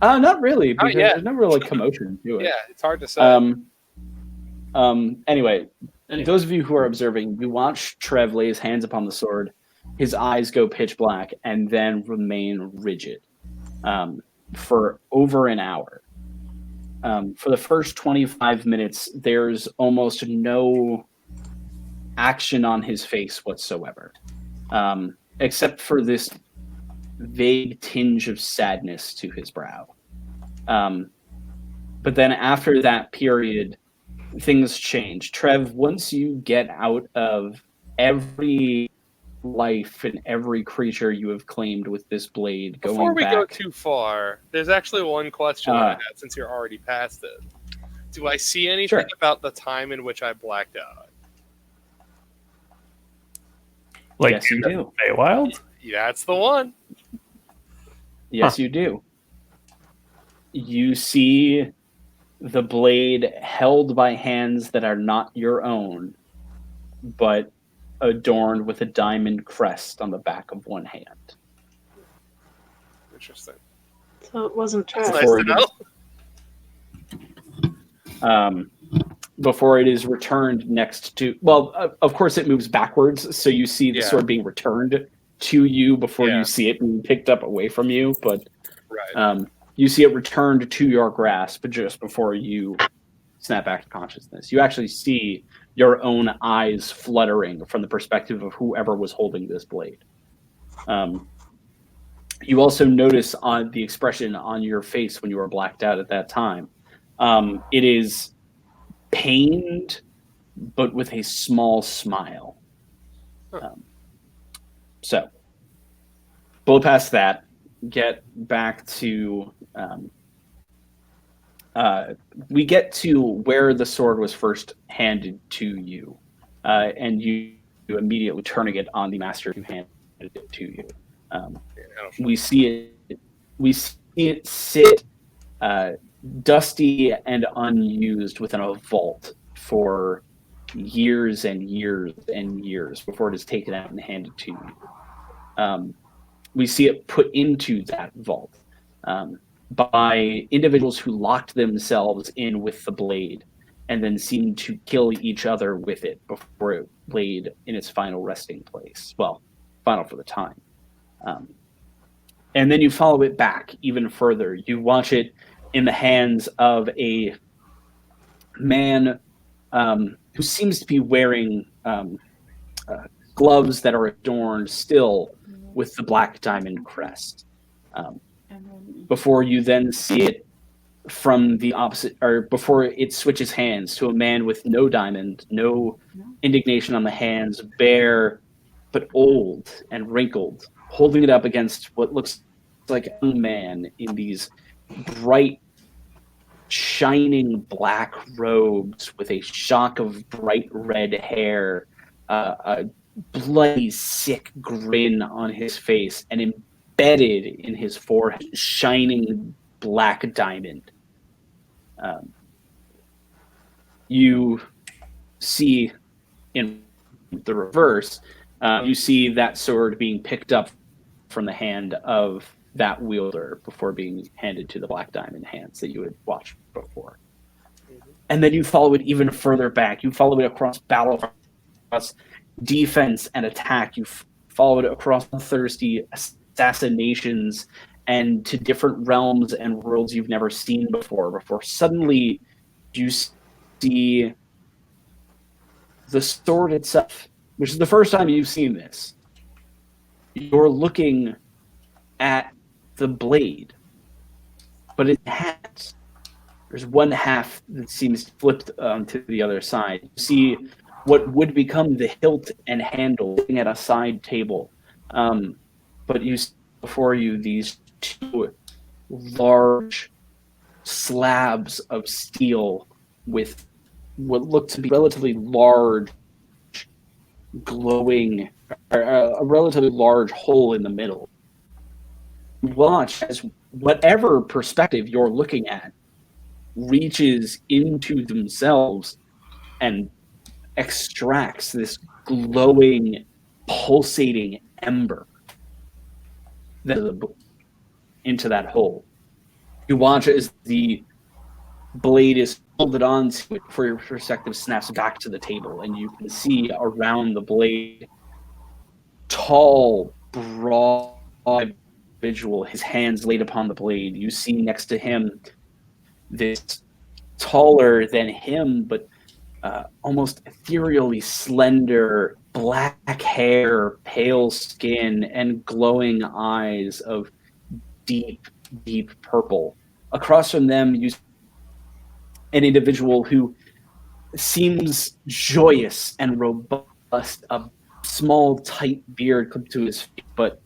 Not really, because yet. there's no real commotion to it. Yeah, it's hard to say. Anyway, those of you who are observing, you watch Trev lay his hands upon the sword. His eyes go pitch black and then remain rigid for over an hour. For the first 25 minutes, there's almost no action on his face whatsoever, except for this vague tinge of sadness to his brow. But then after that period, things change. Trev, once you get out of every life and every creature you have claimed with this blade, Before we back, go too far, there's actually one question I had since you're already past it. Do I see anything about the time in which I blacked out? Like yes, you do. Feywild? Yeah, that's the one. Yes, you do. You see the blade held by hands that are not your own, but adorned with a diamond crest on the back of one hand. Interesting. So it wasn't That's trash. nice to know. before it is returned next to. Well, of course, it moves backwards, so you see the sword being returned to you before you see it being picked up away from you. But you see it returned to your grasp just before you snap back to consciousness. You actually see your own eyes fluttering from the perspective of whoever was holding this blade. You also notice on the expression on your face when you were blacked out at that time. It is pained, but with a small smile. So, blow past that, get back to... we get to where the sword was first handed to you, and you immediately turning it on the master who handed it to you. We see it sit dusty and unused within a vault for years and years and years before it is taken out and handed to you. We see it put into that vault by individuals who locked themselves in with the blade and then seemed to kill each other with it before it laid in its final resting place. Well, final for the time. And then you follow it back even further. You watch it in the hands of a man who seems to be wearing gloves that are adorned still with the black diamond crest. Before you then see it from the opposite, or before it switches hands to a man with no diamond, no indignation on the hands, bare but old and wrinkled, holding it up against what looks like a young man in these bright, shining black robes with a shock of bright red hair, a bloody, sick grin on his face, and embedded in his forehead, shining black diamond. You see in the reverse, you see that sword being picked up from the hand of that wielder before being handed to the black diamond hands that you had watched before. And then you follow it even further back. You follow it across battle, across defense and attack. You follow it across thirsty assassinations and to different realms and worlds you've never seen before suddenly you see the sword itself, which is the first time you've seen this. You're looking at the blade, but it has. There's one half that seems flipped to the other side. You see what would become the hilt and handle sitting at a side table. But you see before you these two large slabs of steel with what looked to be relatively large, glowing, a relatively large hole in the middle. Watch as whatever perspective you're looking at reaches into themselves and extracts this glowing, pulsating ember into that hole. You watch as the blade is folded onto it for your perspective snaps back to the table, and you can see around the blade tall, broad individual, his hands laid upon the blade. You see next to him this taller than him, but almost ethereally slender, black hair, pale skin, and glowing eyes of deep, deep purple. Across from them, you see an individual who seems joyous and robust, a small, tight beard clipped to his feet, but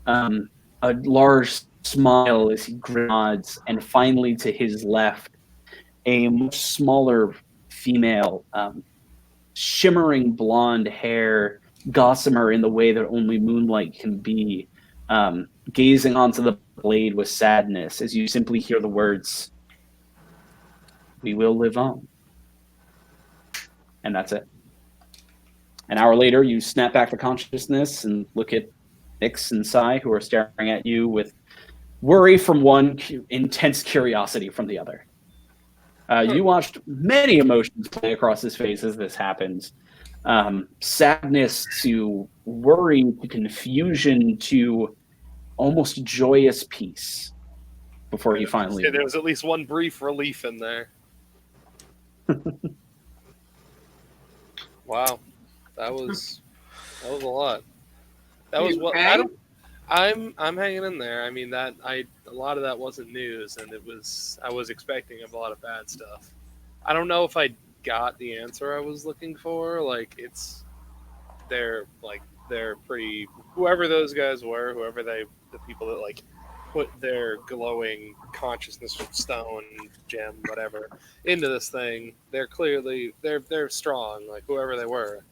a large smile as he nods, and finally to his left, a much smaller female, shimmering blonde hair, gossamer in the way that only moonlight can be, gazing onto the blade with sadness as you simply hear the words, "We will live on." And that's it. An hour later, you snap back to consciousness and look at Nyx and Sai, who are staring at you with worry from one, intense curiosity from the other. You watched many emotions play across his face as this happens. Sadness to worry to confusion to almost joyous peace before he finally... There was at least one brief relief in there. Wow. That was a lot. That was what I'm hanging in there. I mean a lot of that wasn't news, and I was expecting a lot of bad stuff. I don't know if I got the answer I was looking for. Like they're pretty, whoever those guys were, the people that like put their glowing consciousness stone gem whatever into this thing, they're clearly they're strong, like whoever they were.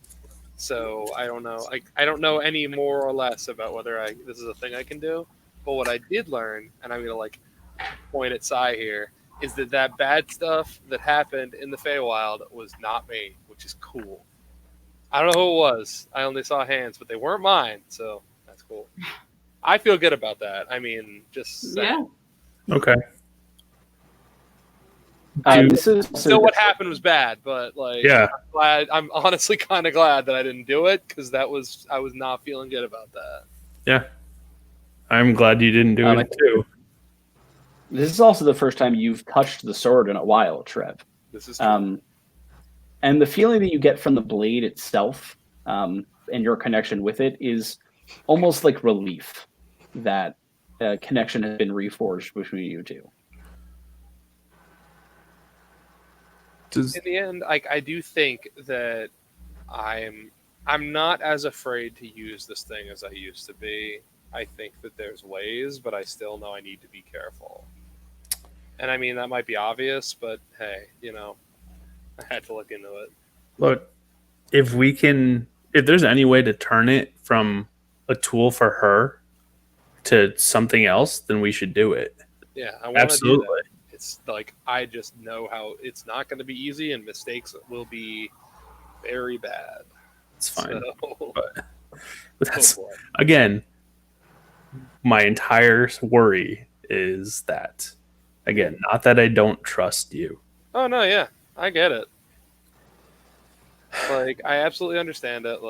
So I don't know. I don't know any more or less about whether this is a thing I can do. But what I did learn, and I'm gonna point at Sai here, is that bad stuff that happened in the Feywild was not me, which is cool. I don't know who it was. I only saw hands, but they weren't mine, so that's cool. I feel good about that. I mean, just saying. Yeah. Okay. This is Still, what happened was bad, but Yeah. I'm honestly kind of glad that I didn't do it, because I was not feeling good about that. Yeah. I'm glad you didn't do it too. This is also the first time you've touched the sword in a while, Trev. This is true. And the feeling that you get from the blade itself, and your connection with it, is almost like relief that a connection has been reforged between you two. In the end, I do think that I'm not as afraid to use this thing as I used to be. I think that there's ways, but I still know I need to be careful. And I mean, that might be obvious, but hey, I had to look into it. Look, if there's any way to turn it from a tool for her to something else, then we should do it. Yeah, I want to do Absolutely. that. It's I just know how it's not going to be easy, and mistakes will be very bad. It's fine. So, but that's, again, my entire worry is that, again, not that I don't trust you. Oh no, yeah, I get it. I absolutely understand it.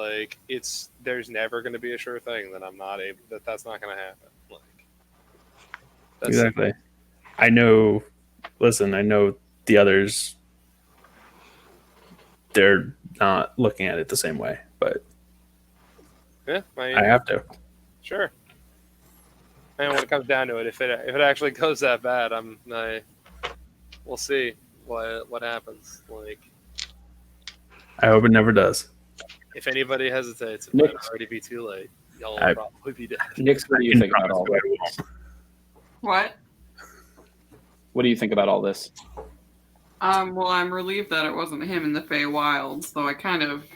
There's never going to be a sure thing that that's not going to happen. Exactly. I know the others, they're not looking at it the same way, but yeah, I have to. Sure. And when it comes down to it, if it actually goes that bad, we'll see what happens. I hope it never does. If anybody hesitates, it might already be too late. Y'all will probably be dead. Nix, what do you think about all this? What? What do you think about all this? Well, I'm relieved that it wasn't him in the Feywilds, though I kind of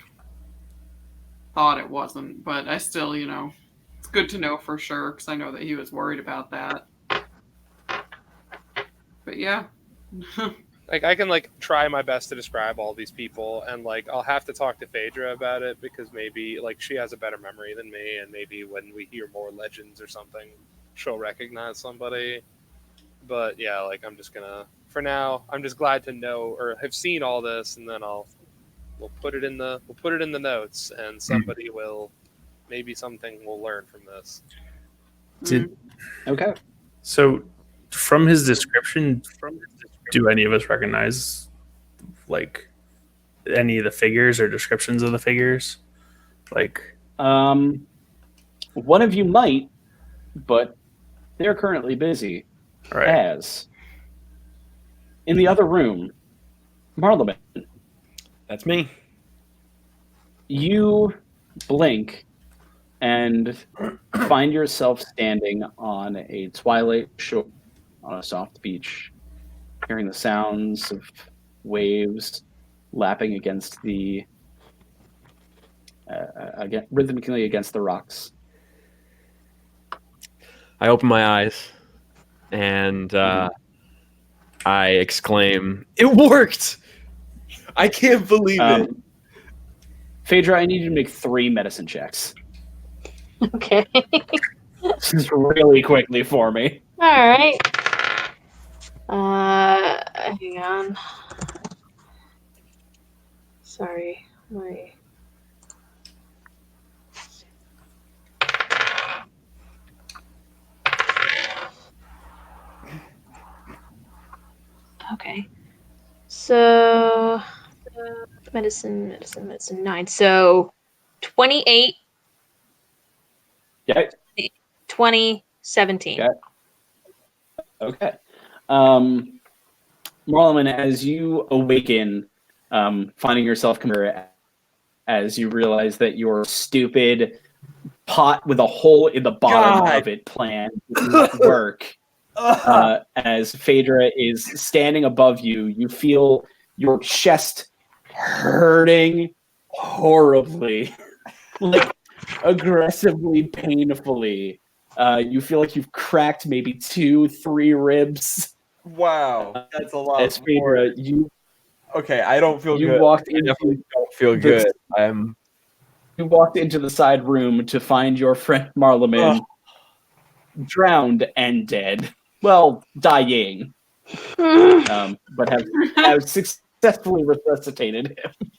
thought it wasn't, but I still, it's good to know for sure, because I know that he was worried about that. But yeah. I can try my best to describe all these people, and I'll have to talk to Phaedra about it, because maybe she has a better memory than me, and maybe when we hear more legends or something, she'll recognize somebody. But yeah, I'm just gonna, for now, I'm just glad to know or have seen all this, and then we'll put it in the notes, and somebody maybe something will learn from this. Okay. So from his description, do any of us recognize any of the figures or descriptions of the figures? One of you might, but they're currently busy. Right. As in the other room, Marleman, That's me. you blink and find yourself standing on a twilight shore on a soft beach, hearing the sounds of waves lapping against rhythmically against the rocks. I open my eyes and I exclaim, "It worked! I can't believe it!" Phaedra, I need you to make 3 medicine checks. Okay. Just really quickly for me. All right. Hang on. Sorry, my. Okay. So, medicine 9. So, 28, Okay. 20, 17. Okay. Okay. Marlon, as you awaken, finding yourself as you realize that your stupid pot with a hole in the bottom of it plan did not work. As Phaedra is standing above you, you feel your chest hurting horribly, like aggressively, painfully. You feel like you've cracked maybe 2-3 ribs. Wow, that's a lot. As Phaedra, Okay, I don't feel you good. walked I definitely into don't feel good. you walked into the side room to find your friend Marleman drowned and dead. Well, dying. But have successfully resuscitated him.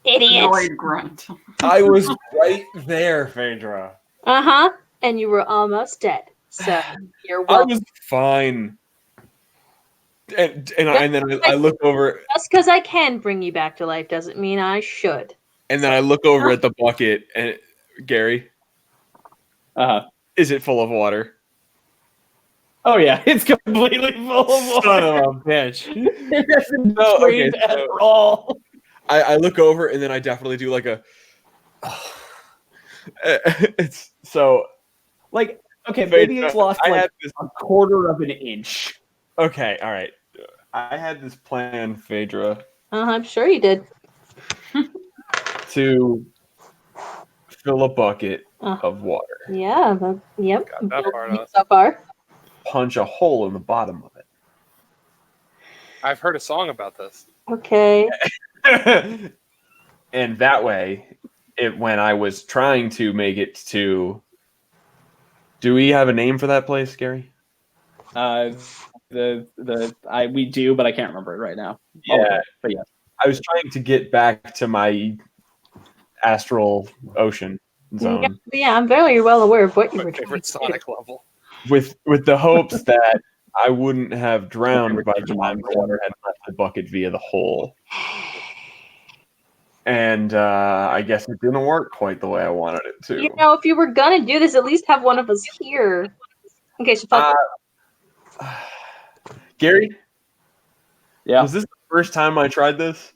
Idiots. Annoyed grunt. I was right there, Phaedra. And you were almost dead. So you're I welcome. was fine. And then I look over, Just because I can bring you back to life doesn't mean I should. and then I look over at the bucket, and Gary, is it full of water? Oh yeah, it's completely full of water. Son of a bitch. It doesn't No, okay, breathe at so- all. I look over, and then I definitely do like a. It's so. Like, okay, Phaedra, maybe it's lost I like had this. a quarter of an inch. Okay, all right. I had this plan, Phaedra, I'm sure you did. to fill a bucket of water, Yeah. Yep. Got that part off. So far. punch a hole in the bottom of I've heard a song about this. Okay. it. And that way, when I was trying to make it to. Do we have a name for that place, Gary? We do, but I can't remember it right now. Yeah. But yeah. I was trying to get back to my astral ocean zone Yeah, I'm very well aware of what you My were trying favorite to do. Sonic level. with the hopes that I wouldn't have drowned by the time the water had left the bucket via the hole. And I guess it didn't work quite the way I wanted it to. You know, if you were gonna do this, at least have one of us here. Okay, so fuck. Gary, Yeah. was this the first time I tried this?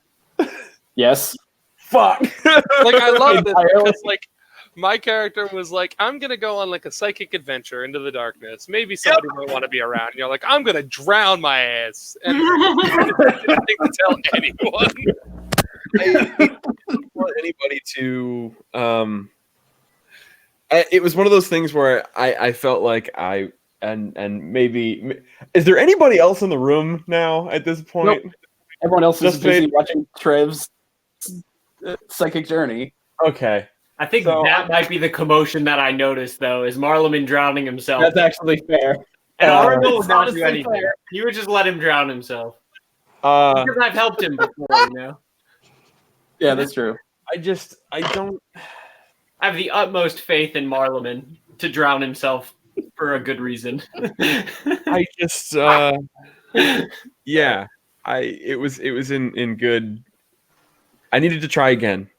Yes. Fuck. Like I love this Entirely. because like my character was like, I'm gonna go on like a psychic adventure into the darkness. Maybe somebody might want to be around. And you're like, I'm gonna drown my ass. And I didn't think to tell anyone. I didn't want anybody to. It was one of those things where I felt like and maybe is there anybody else in the room now at this point? Nope. Everyone else is Just busy Phaedra. watching Trev's psychic journey. Okay. I think So- that might be the commotion that I noticed, though, is Marleman drowning himself. That's actually fair. And Argo it's would not do honestly anything. fair. You would just let him drown himself. Uh, Because I've helped him before, you know? Yeah, that's true. I don't. I have the utmost faith in Marleman to drown himself for a good reason. I just. Yeah. It was in good. I needed to try again,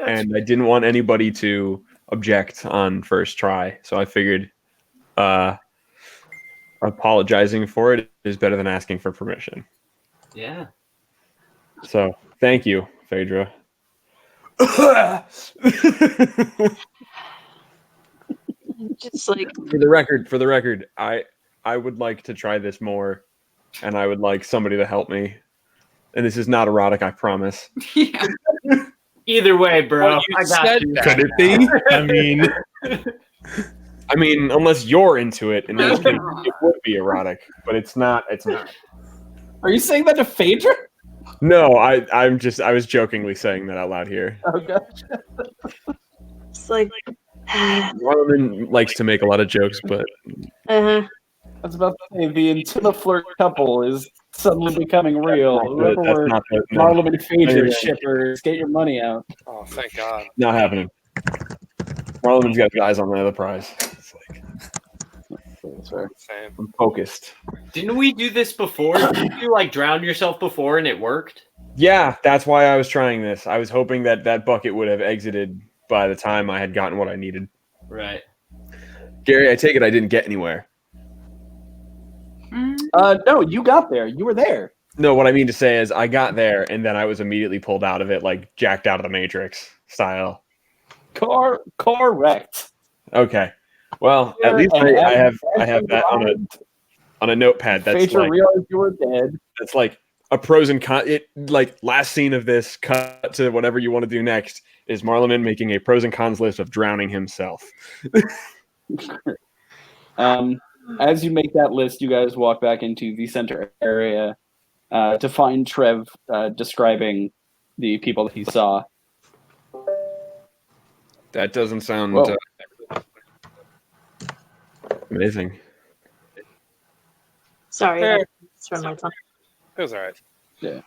and I didn't want anybody to object on first try, so I figured apologizing for it is better than asking for permission. Yeah. So thank you, Phaedra. Just like For the record, I would like to try this more, and I would like somebody to help me. And this is not erotic, I promise. Yeah. Either way, bro. Well, you I got said you. that. Could it be? I mean, Unless you're into it, in which case it would be erotic, but it's not. It's not. Are you saying that to Phaedra? No, I was jokingly saying that out loud here. Oh gosh. it's like Marlon likes to make a lot of jokes, but uh-huh. I was about to say the until the flirt couple is suddenly becoming real. Whoever That's were not the, no, Marlon and Phaedra Yeah. shippers, get your money out. Oh, thank God. not happening. Marlon's got his eyes on the other prize. It's like, That's fair. Same. I'm focused. Didn't we do this before? Didn't you like drown yourself before and it worked? Yeah, that's why I was trying this. I was hoping that that bucket would have exited by the time I had gotten what I needed. Right. Gary, I take it I didn't get anywhere. No, you got there. You were there. No, what I mean to say is I got there and then I was immediately pulled out of it, like jacked out of the Matrix style. Correct. Okay. Well, at least I have that on a notepad. That's Phaedra like, realized you were dead. that's like a pros and cons. It like last scene of this cut to whatever you want to do next is Marleman making a pros and cons list of drowning himself. As you make that list, you guys walk back into the center area to find Trev describing the people that he saw. That doesn't sound Whoa. amazing. Sorry, Fair. that's from my tongue. It was all right.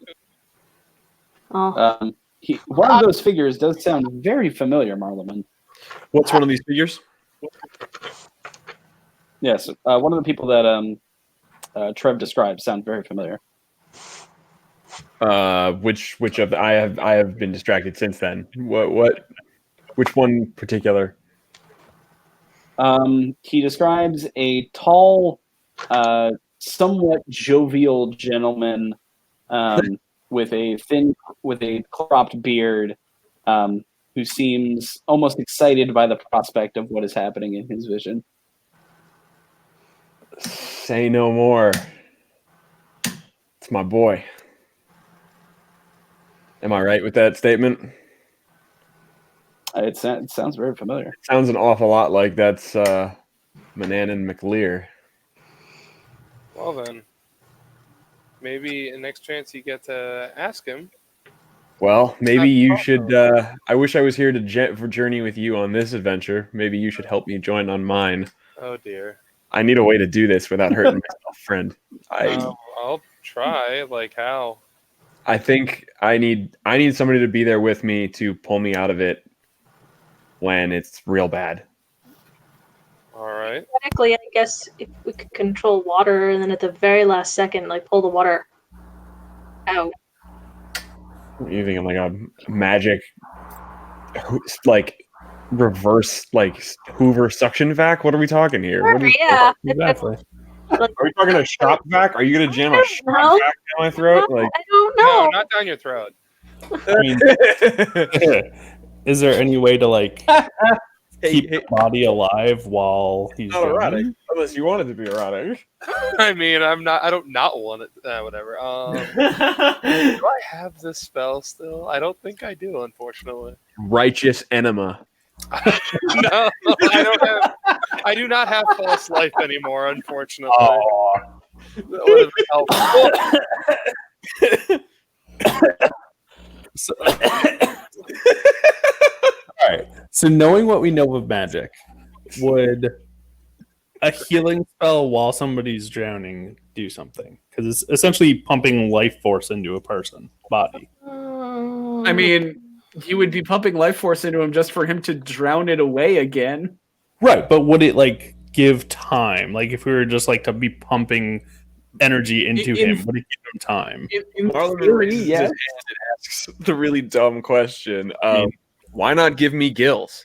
Oh, One of those figures does sound very familiar, Marleman. What's one of these figures? Yes, one of the people that Trev described sound very familiar. Which of the, I have been distracted since then. Which one particular? He describes a tall, somewhat jovial gentleman with a cropped beard, who seems almost excited by the prospect of what is happening in his vision. Say no more. It's my boy. Am I right with that statement? It sounds very familiar. Sounds an awful lot like that's Manan and McLear. Well then, maybe next chance you get to ask him. Well, maybe you should. I wish I was here to for journey with you on this adventure. Maybe you should help me join on mine. Oh dear. I need a way to do this without hurting myself, friend. I'll try. Like how? I think I need somebody to be there with me to pull me out of it when it's real bad. All right. technically, I guess if we could control water, and then at the very last second, like pull the water out. You think I'm like a magic, like reverse, like Hoover suction vac? What are we talking here? What are we Yeah. Exactly. Are we talking a shop vac? Are you gonna jam a shop know. vac down my throat? Like, I don't No, know. not down your throat. I mean, is there any way to like keep the body alive while he's not erotic, drowning? unless you want it to be erotic. I mean, I don't not want it. Whatever. Do I have this spell still? I don't think I do, unfortunately. Righteous enema. No, I do not have false life anymore, unfortunately. Oh. That would have helped. So, all right. So knowing what we know of magic, would a healing spell while somebody's drowning do something? Because it's essentially pumping life force into a person's body. I mean, you would be pumping life force into him just for him to drown it away again. Right, but would it like give time? Like if we were just like to be pumping energy into him, would it give him time? In Marlon theory, raises his yes. hand and asks the really dumb question. Why not give me gills?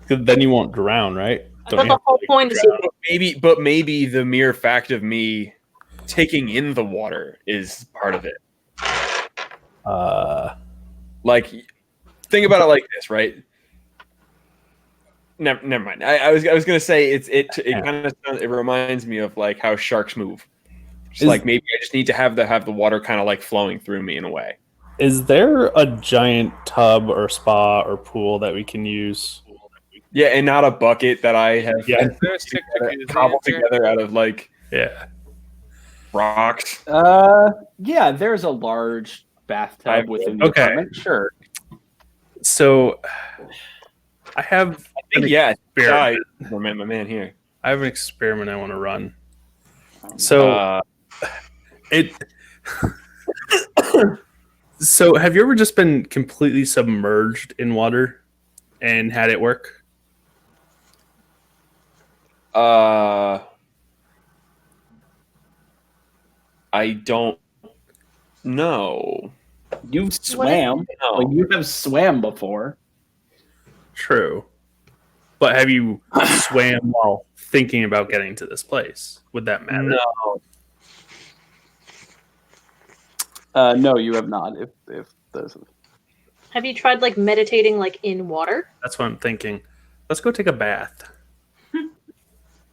'Cause then you won't drown, right? I thought the whole point is Maybe the mere fact of me taking in the water is part of it. Like, think about it like this, right? Never mind. I was gonna say it kind of it reminds me of like how sharks move. It's like maybe I just need to have the water kind of like flowing through me in a way. Is there a giant tub or spa or pool that we can use? Yeah, and not a bucket that I have There's TikTok cobbled together out of like Yeah. rocks. Yeah, there's a large bathtub within the Okay. apartment. Sure. So I have an Yeah, experiment. my man here. I have an experiment I want to run. So it. So have you ever just been completely submerged in water and had it work? I don't know. You've swam. No. Like, you have swam before. True. But have you swam while thinking about getting to this place? Would that matter? No. No, you have not. If those. Have you tried like meditating like in water? That's what I'm thinking. Let's go take a bath.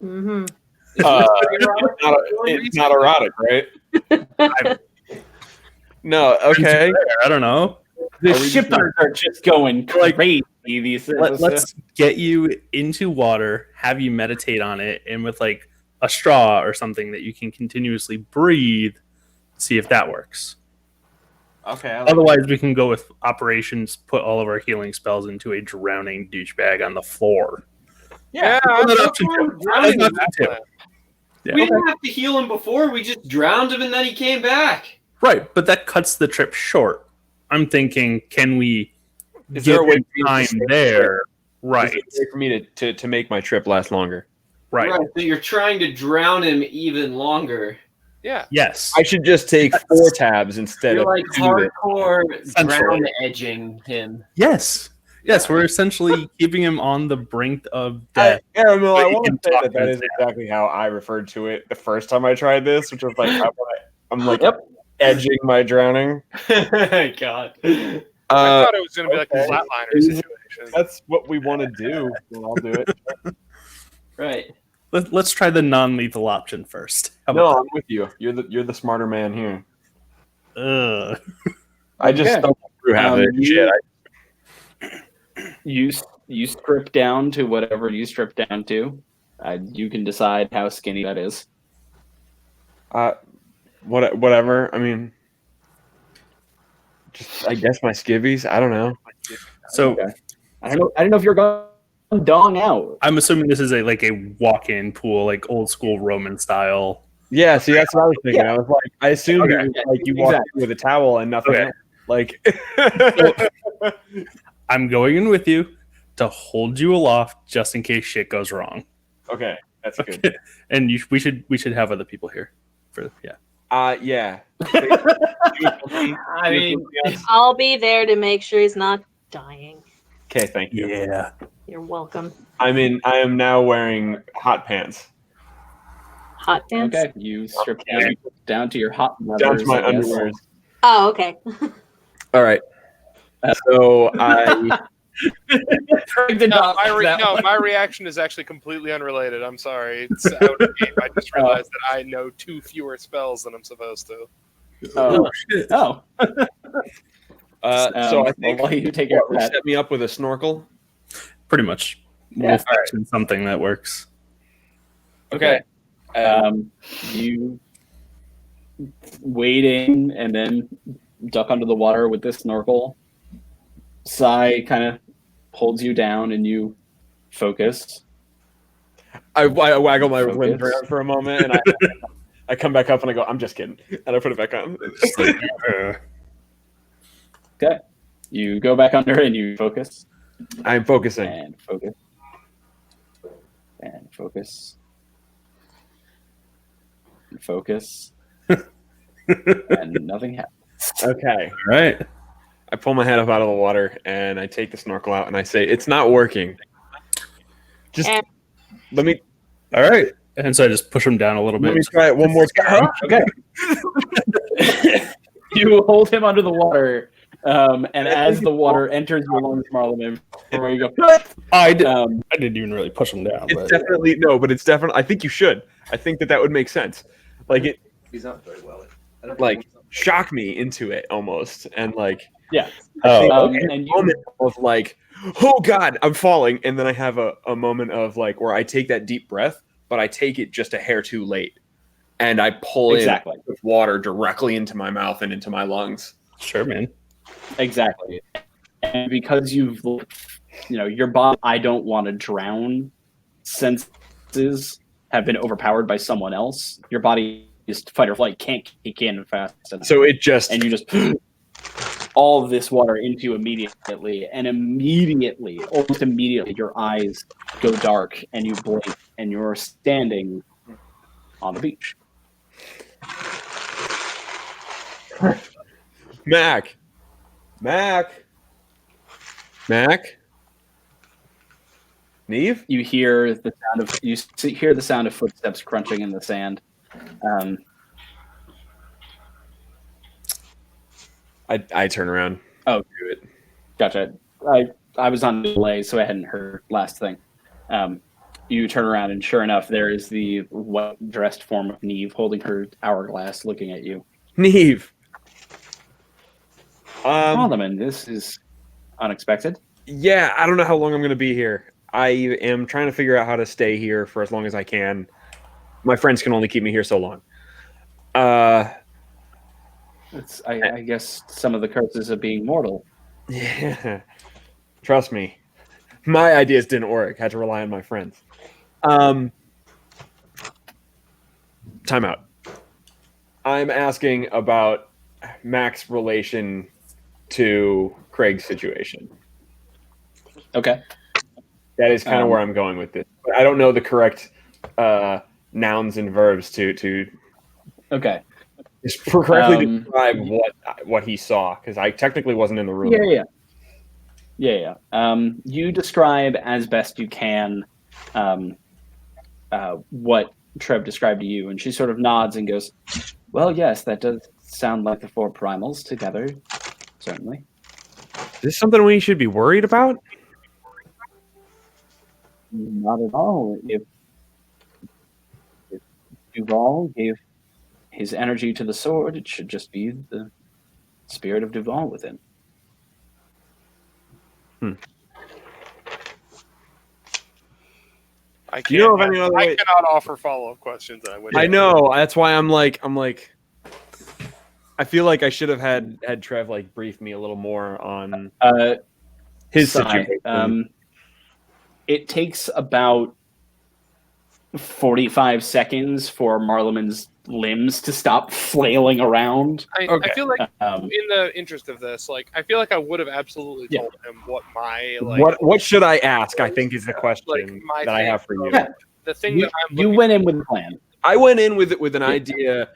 Mm-hmm. It's not erotic, right? No, okay. I don't know. The shippers are just going crazy. Let's get you into water, have you meditate on it, and with like a straw or something that you can continuously breathe, see if that works. Okay. Otherwise, we can go with operations, put all of our healing spells into a drowning douchebag on the floor. Yeah, That's an option too. That's an option too. Yeah. We didn't have to heal him before. We just drowned him and then he came back. Right, but that cuts the trip short. I'm thinking, can we Is give there a way him for you to time stay there? Is Right, there a way for me to make my trip last longer? right. So you're trying to drown him even longer. Yeah. Yes. I should just take 4 tabs instead You're of like 2. hardcore Essentially. drown edging him. Yes. Yes, we're essentially keeping him on the brink of death. Caramel, But I you want can to say talk that that to is him. exactly how I referred to it the first time I tried this, which was like I'm like Yep. edging my drowning. God. I thought it was going to be like a okay. flatliner situation. That's what we want to do. Then I'll do it. Right. Let's try the non-lethal option first. How No, about I'm with you. You're the smarter man here. that? Ugh. I just Okay. stumbled through half of it. Shit. You strip down to whatever you strip down to. You can decide how skinny that is. Whatever. I mean, just I guess my skivvies. I don't know. So Okay. I don't know if you're going dong out. I'm assuming this is a walk-in pool, like old school Roman style. Yeah. See, that's what I was thinking. Yeah. I was like, I assumed Okay. it was like you walked Exactly. in with a towel and nothing. Okay. else. Like, I'm going in with you to hold you aloft just in case shit goes wrong. okay, that's good. And we should have other people here. Yeah. Yeah. I mean, I'll be there to make sure he's not dying. Okay, thank you. Yeah. You're welcome. I am now wearing hot pants. Hot pants? Okay, you strip down to your hot Down to leathers, my I guess. underwears. Oh, okay. All right. So I my reaction is actually completely unrelated. I'm sorry. It's out of game. I just realized that I know 2 fewer spells than I'm supposed to. Oh, shit. oh. So I think while you take care of that, set me up with a snorkel. Pretty much. Yeah. We'll fashion something that works. Okay. You wade in and then duck under the water with this snorkel. Sai kind of holds you down and you focus. I waggle my Focus. limbs around for a moment and I come back up and I go, I'm just kidding. And I put it back on. Just like, Okay. You go back under and you focus. I'm focusing. And focus. And focus. And focus. And nothing happens. Okay. all right. I pull my head up out of the water and I take the snorkel out and I say, it's not working. Just Eh. let me All right. And so I just push him down a little let bit. me try it one more time. Okay. You hold him under the water, and as the water enters your lungs, Marlon, where you go. I didn't even really push him down. It's But definitely no, but it's definitely. I think you should. I think that would make sense. Like it, He's not very well. like shock me into it almost, and like Yeah. oh, And you, moment of like, oh god, I'm falling, and then I have a moment of like where I take that deep breath, but I take it just a hair too late, and I pull Exactly. in with water directly into my mouth and into my lungs. sure, man. exactly. And because your body, I don't want to drown, senses senses have been overpowered by someone else, your body is fight or flight can't kick in fast enough. So it just And you just all of this water into you immediately, and almost immediately, your eyes go dark and you blink, and you're standing on the beach. Mac. Neve? You hear the sound of footsteps crunching in the sand. I turn around. Oh, Do it. gotcha. I was on delay, so I hadn't heard last thing. You turn around, and sure enough, there is the wet-dressed form of Neve holding her hourglass, looking at you. Neve. Alderman, this is unexpected. Yeah, I don't know how long I'm going to be here. I am trying to figure out how to stay here for as long as I can. My friends can only keep me here so long. I guess some of the curses of being mortal. Yeah. Trust me. My ideas didn't work. Had to rely on my friends. Time out. I'm asking about Mac's relation to Craig's situation. Okay. That is kind of where I'm going with this. But I don't know the correct nouns and verbs to Okay. correctly describe what he saw, because I technically wasn't in the room. Yeah. You describe as best you can what Trev described to you, and she sort of nods and goes, "Well, yes, that does sound like the four primals together, certainly." Is this something we should be worried about? Not at all. If Duval gave his energy to the sword, it should just be the spirit of Duval within. I Do you know of any other way? I cannot offer follow-up questions. I know. That's why I'm like. I feel like I should have had Trev like brief me a little more on his situation. It takes about 45 seconds for Marleman's limbs to stop flailing around. I feel like, in the interest of this, like, I feel like I would have absolutely told him what my what should I ask? I think is the question that I have for you. Yeah. The thing that you went in with a plan. I went in with an idea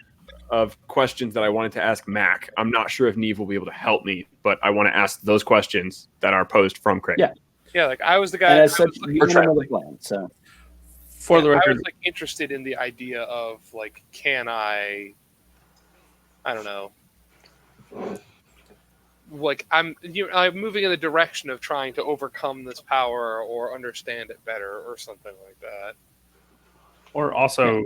of questions that I wanted to ask Mac. I'm not sure if Neve will be able to help me, but I want to ask those questions that are posed from Craig. Yeah, like I was the guy. And as such, you went in with a plan. So, For the I record, was like interested in the idea of like, can I don't know. Like I'm moving in the direction of trying to overcome this power or understand it better or something like that. or also,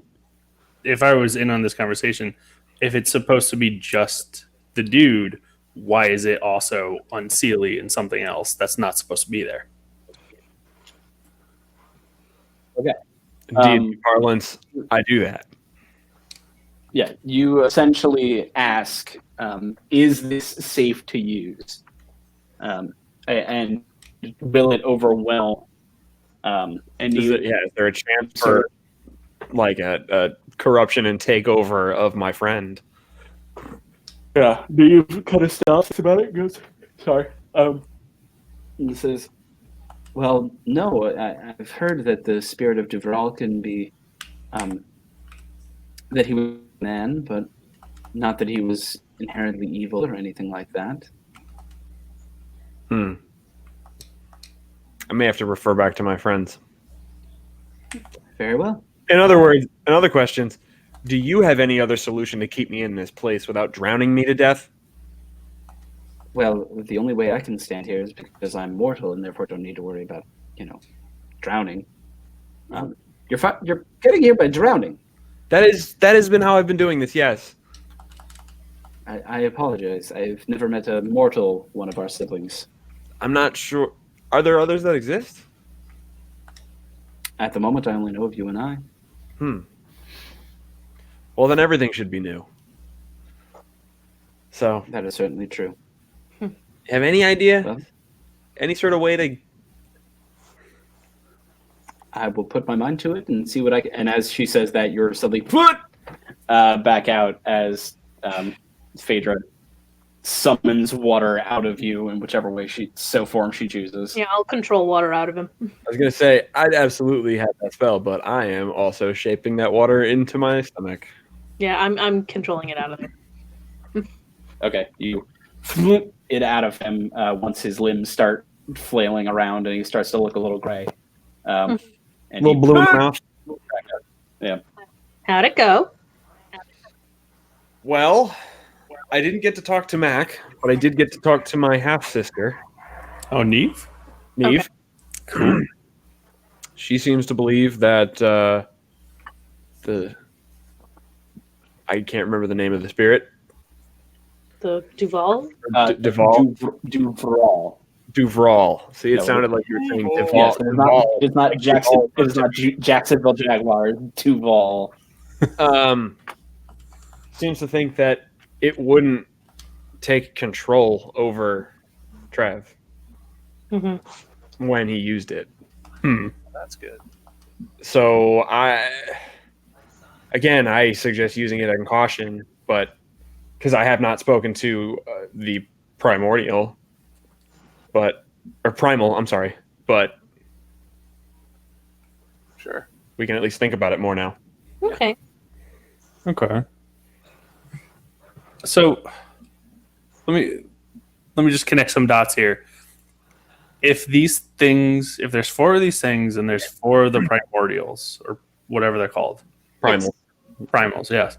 if I was in on this conversation, if it's supposed to be just the dude, why is it also unseelie and something else that's not supposed to be there? Okay. D&D parlance, I do that. Yeah, you essentially ask, is this safe to use? And will it overwhelm? Is there a chance for like a corruption and takeover of my friend? Yeah, Neve kind of stops about it and goes, sorry. He says, well, no, I've heard that the spirit of Duval can be, that he was a man, but not that he was inherently evil or anything like that. I may have to refer back to my friends. Very well. In other words, in other questions, do you have any other solution to keep me in this place without drowning me to death? Well, the only way I can stand here is because I'm mortal and therefore don't need to worry about, drowning. You're getting here by drowning. That has been how I've been doing this, yes. I apologize. I've never met a mortal one of our siblings. I'm not sure. Are there others that exist? At the moment, I only know of you and I. Well, then everything should be new. So, That is certainly true. have any idea? Well, Any sort of way to... I will put my mind to it and see what I can. And as she says that, you're suddenly back out as Phaedra summons water out of you in whichever way she chooses. Yeah, I'll control water out of him. I was gonna say I'd absolutely have that spell, but I am also shaping that water into my stomach. Yeah, I'm controlling it out of him. Okay, you it out of him once his limbs start flailing around and he starts to look a little gray. And Little blue in the mouth. Yeah. How'd it go? Well, I didn't get to talk to Mac, but I did get to talk to my half sister, Oh, Neve? Neve. Cool. She seems to believe that I can't remember the name of the spirit. The Duval? Duval. Duval. Duval. See, it No, sounded like you were saying Duval. Duval. Yes, it's not Like Jackson. Duval. It's not Jacksonville Jaguars. Duval. Seems to think that it wouldn't take control over Trev when he used it. That's good. So I suggest using it on caution, but because I have not spoken to the primordial, primal. I'm sorry, but Sure. we can at least think about it more now. Okay. Okay. So let me just connect some dots here. If there's 4 of these things and there's 4 of the primordials or whatever they're called. Primal. Primals, yes.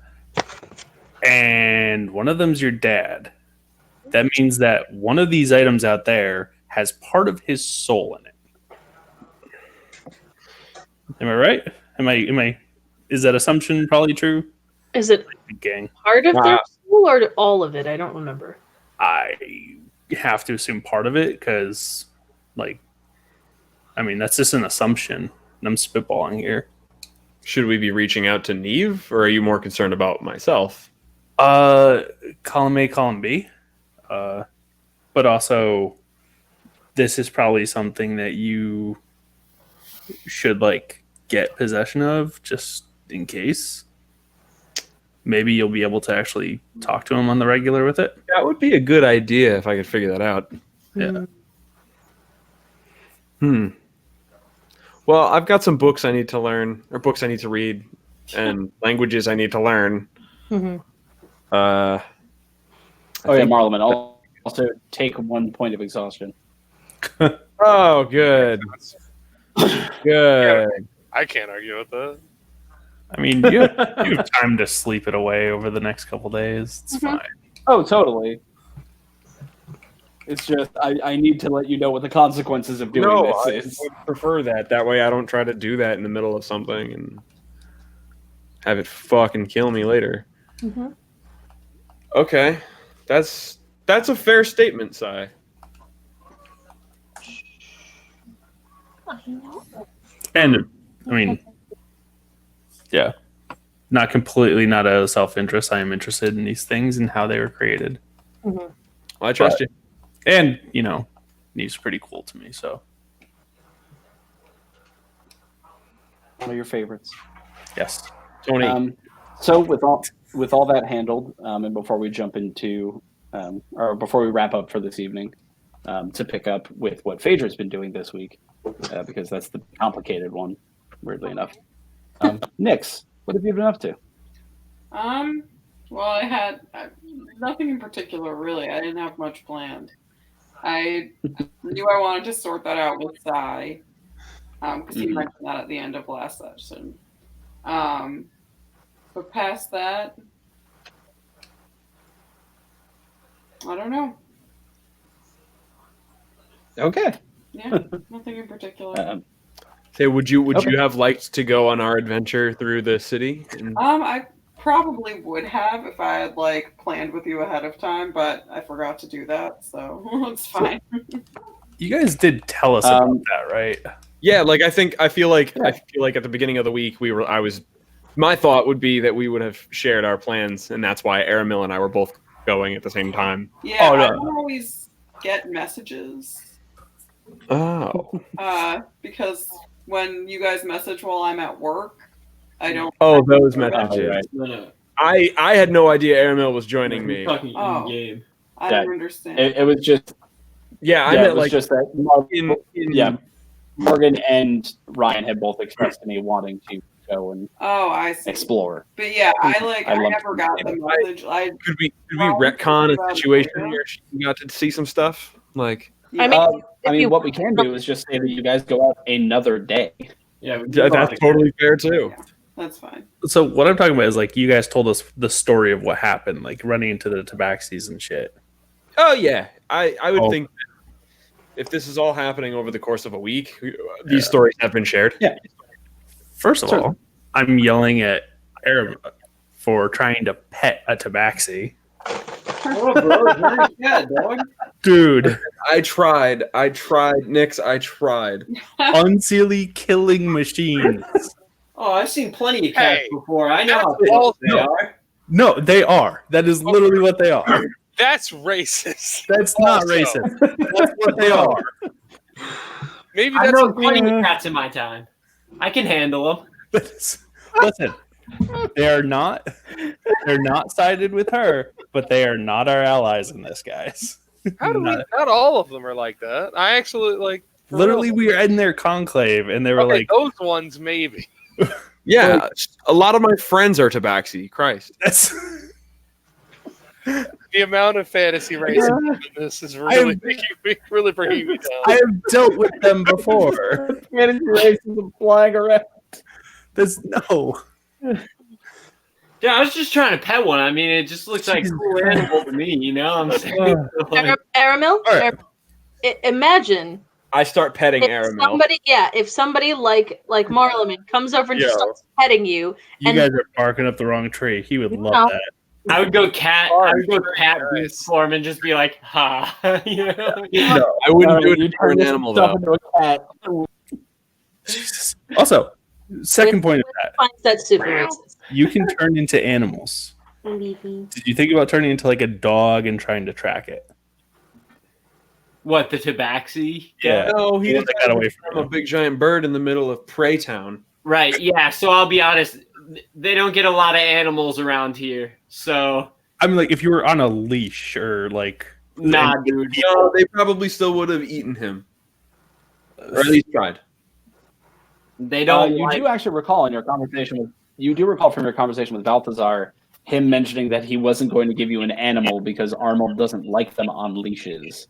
And one of them's your dad. That means that one of these items out there has part of his soul in it. Am I right? Is that assumption probably true? Is it Gang. part of their soul or all of it? I don't remember. I have to assume part of it because, that's just an assumption. And I'm spitballing here. Should we be reaching out to Neve, or are you more concerned about myself? Column A, column B. But also, this is probably something that you should get possession of just in case. Maybe you'll be able to actually talk to him on the regular with it. That would be a good idea if I could figure that out. Yeah. Well, I've got some books I need to learn, or books I need to read, and languages I need to learn. Mm-hmm. Marlon, I'll also take 1 point of exhaustion. Oh, good. Good. I can't argue with that. You have time to sleep it away over the next couple days. It's fine. Oh, totally. It's just I need to let you know what the consequences of doing No, this I is. would prefer that. That way I don't try to do that in the middle of something and have it fucking kill me later. Mm-hmm. Okay. That's a fair statement, Sai. And yeah, not completely not out of self-interest. I am interested in these things and how they were created. Mm-hmm. Well, I trust you. And Neve's pretty cool to me. So One of your favorites. yes, Tony. So with all that handled, and before we jump into or before we wrap up for this evening, to pick up with what Phaedra's been doing this week, because that's the complicated one, weirdly enough. Nix, what have you been up to? Well, I had nothing in particular, really. I didn't have much planned. I knew I wanted to sort that out with Sai, because he mentioned that at the end of last session. But past that, I don't know. Okay. Yeah, nothing in particular. Say, would you have liked to go on our adventure through the city? I probably would have if I had planned with you ahead of time, but I forgot to do that, so it's fine. you guys did tell us about that, right? Yeah, I feel like at the beginning of the week my thought would be that we would have shared our plans, and that's why Aramil and I were both going at the same time. Yeah, I don't always get messages. Oh. Because when you guys message while I'm at work. I don't. Oh, those Right. messages. No. I had no idea Aramil was joining me. Talking Oh. in game. I That- don't understand. It was just Yeah, I it meant was like just that Morgan and Ryan had both expressed to me wanting to go and Oh, I see. explore. But yeah, I I love never got the message. could we retcon a situation where she got to see some stuff? Like I mean, I if mean, you what we can do is just say that you guys go out another day. Yeah, that's totally fair too. That's fine. So what I'm talking about is like you guys told us the story of what happened, like running into the tabaxis and shit. Oh yeah, I would Oh. think if this is all happening over the course of a week, these stories have been shared. Yeah. First of all, I'm yelling at Arab for trying to pet a tabaxi. Oh, bro, yeah, dog. Dude, I tried, Nix. I tried. unseelie killing machines. Oh, I've seen plenty of cats Hey, before. I know how that's all- they are. No, they are. That is literally what they are. That's racist. That's not Also. racist. That's what they are. Maybe I've that's known plenty of cats in my time. I can handle them. Listen, they're not sided with her, but they are not our allies in this, guys. how do we? Not all of them are like that. I actually like. for Literally, real. we were in their conclave, and they were Okay, like, those ones maybe. Yeah, a lot of my friends are tabaxi. Christ. "That's." The amount of fantasy racism in this is really really bringing me down. I have dealt with them before. Fantasy racism flying around. There's no. Yeah, I was just trying to pet one. I mean, it just looks like a cool animal to me, you know what I'm saying? Like, Aramil, right. Imagine I start petting if Aramil. somebody like Marleman comes over and just Yo. starts petting you. You And- guys are barking up the wrong tree. He would love No. that. I would go cat beast for him and just be like, ha. You know? No, I wouldn't do it for an animal though. Into a cat. Jesus. Also, second point of that, finds that super racist. you can turn into animals. Did you think about turning into like a dog and trying to track it? What, the tabaxi? Yeah. No, he The one just that got away from from a him. big giant bird in the middle of Prey Town. Right, yeah. So I'll be honest, they don't get a lot of animals around here. So, I mean, like if you were on a leash or like, nah, dude. No, they probably still would have eaten him, or at least tried. They don't. You like- do actually recall in your conversation with from your conversation with Balthazar him mentioning that he wasn't going to give you an animal because Arnold doesn't like them on leashes.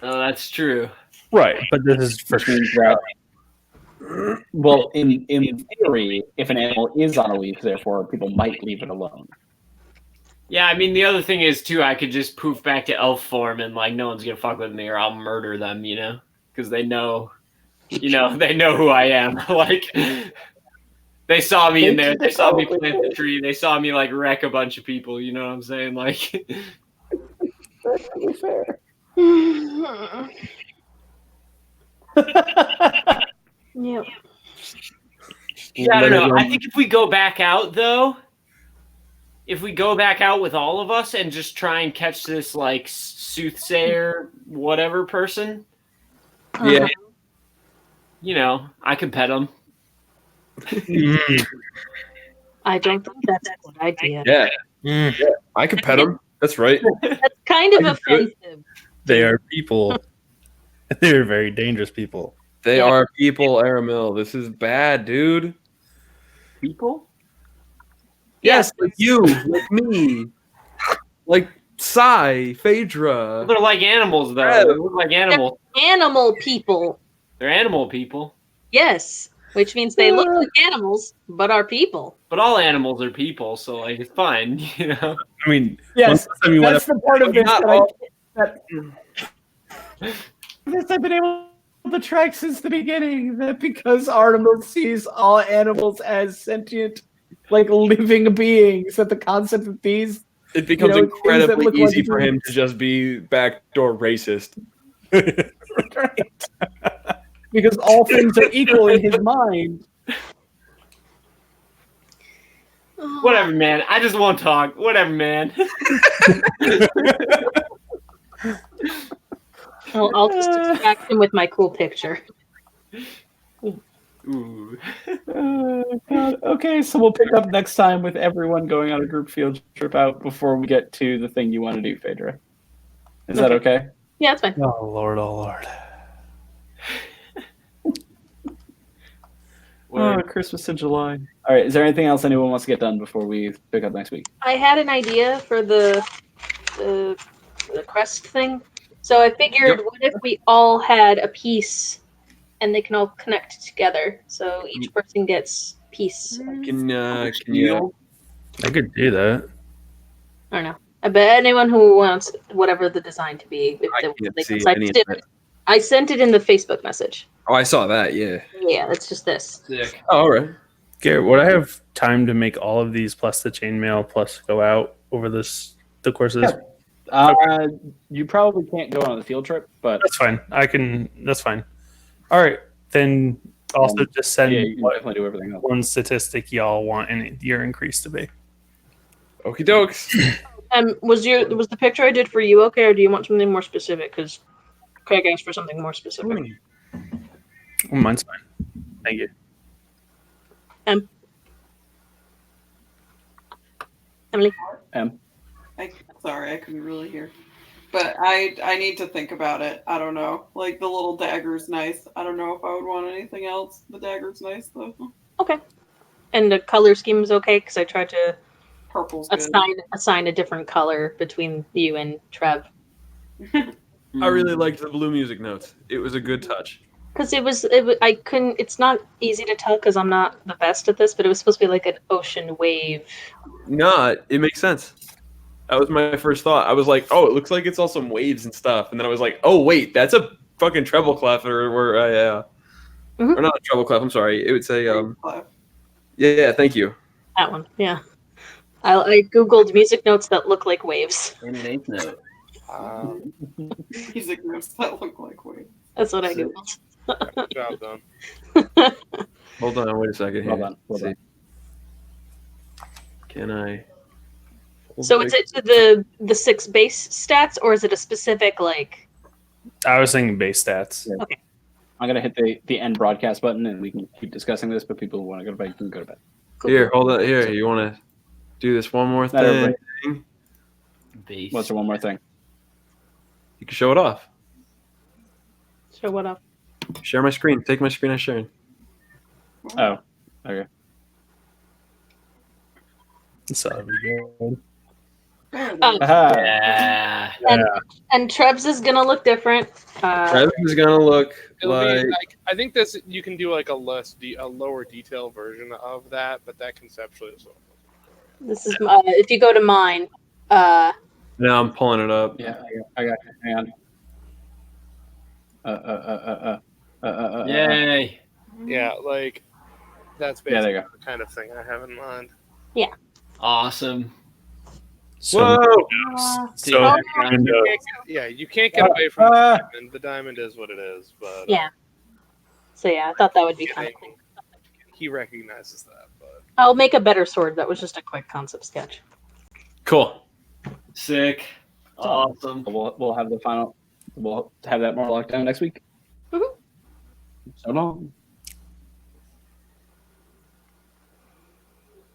Oh, that's true. right? But this is for Which means that, well, in theory, if an animal is on a leash, therefore people might leave it alone. Yeah, I mean, the other thing is, too, I could just poof back to elf form and, like, no one's going to fuck with me or I'll murder them, you know? Because they know, they know who I am. Like, they saw me in there. They saw me plant the tree. They saw me, like, wreck a bunch of people, you know what I'm saying? Like, That's really fair. Yep. yeah, I don't know. I think if we go back out, though, if we go back out with all of us and just try and catch this, like, soothsayer whatever person, Yeah, you know, I could pet him. I don't think that's a good idea. yeah, I could pet him. That's right. That's kind of offensive. They are people. They're very dangerous people. They Yeah. are people, Aramil. This is bad, dude. People? Yes, like you, like me, like Sai, Phaedra. They're like animals, though. Yeah. They look like animals. Animal people. They're animal people. Yes. Which means they look like animals, but are people. But all animals are people, so like it's fine, you know. I mean, Yes, most of the time you want that's to the part of this Not that all- this I've been able to track since the beginning. That because Artemis sees all animals as sentient, like living beings, that the concept of these It becomes things that incredibly look like easy for him humans. to just be backdoor racist. right. Because all things are equal in his mind. Whatever, man. I just won't talk. Whatever, man. I'll just distract him with my cool picture. Ooh. God. Okay, so we'll pick up next time with everyone going on a group field trip out before we get to the thing you want to do, Phaedra. Is that okay? Yeah, that's fine. Oh Lord, oh Lord. Oh, Christmas in July. All right, is there anything else anyone wants to get done before we pick up next week? I had an idea for the crest thing. So I figured, what if we all had a piece, and they can all connect together? So each person gets a piece. Can you? I could do that. I don't know. I bet anyone who wants whatever the design to be, if I they, can't they see decide any to of do it. it. I sent it in the Facebook message. Oh, I saw that. Yeah. Yeah, it's just this. Sick. Oh, all right. Garrett, would I have time to make all of these plus the chainmail plus go out over the course of this? You probably can't go on the field trip, but That's fine. That's fine. All right. Then also just send yeah, you can what definitely do everything else. one statistic y'all want your increase to be. Okie dokes. Was the picture I did for you okay, or do you want something more specific? Because Craig asked for something more specific. Oh, mine's fine. Thank you. Emily? Sorry, I couldn't really hear. But I need to think about it. I don't know. Like, the little dagger's nice. I don't know if I would want anything else. The dagger's nice, though. Okay. And the color scheme is okay, because I tried to Purple's good. assign a different color between you and Trev. I really liked the blue music notes. It was a good touch. Because I couldn't. It's not easy to tell because I'm not the best at this, but it was supposed to be like an ocean wave. No, it makes sense. That was my first thought. I was like, oh, it looks like it's all some waves and stuff. And then I was like, oh, wait, that's a fucking treble clef or not a treble clef. I'm sorry. It would say, yeah, thank you. That one, yeah. I googled music notes that look like waves. And an eighth note. Music notes that look like waves. That's what I googled. Good job done. Hold on, wait a second here. Hold on. Can I? So is it the 6 base stats, or is it a specific like? I was thinking base stats. Yeah. Okay. I'm gonna hit the end broadcast button, and we can keep discussing this. But people who want to go to bed can go to bed. Cool. Here, hold on. Here, you want to do this one more Not thing? everybody. Base. What's the one more thing? You can show it off. Show what up? Share my screen. Take my screen I'm sharing. Oh, okay. So that'd be good. Aha. Yeah. And Treb's is gonna look different. Travis is gonna look It'll like. be like, I think this you can do like a lower detail version of that, but that conceptually is. This is if you go to mine. Now I'm pulling it up. Yeah, I got it. Hang on. Yay. Yeah, like that's Yeah, there basically you go. the kind of thing I have in mind. Awesome. So, so Oh, and, You can't get away from the diamond. The diamond is what it is, but Yeah. So yeah, I thought that would be kind of cool. he recognizes that. But I'll make a better sword. That was just a quick concept sketch. Cool. Sick. Awesome. We'll have the final. We'll have that more locked down next week. Mhm. So long.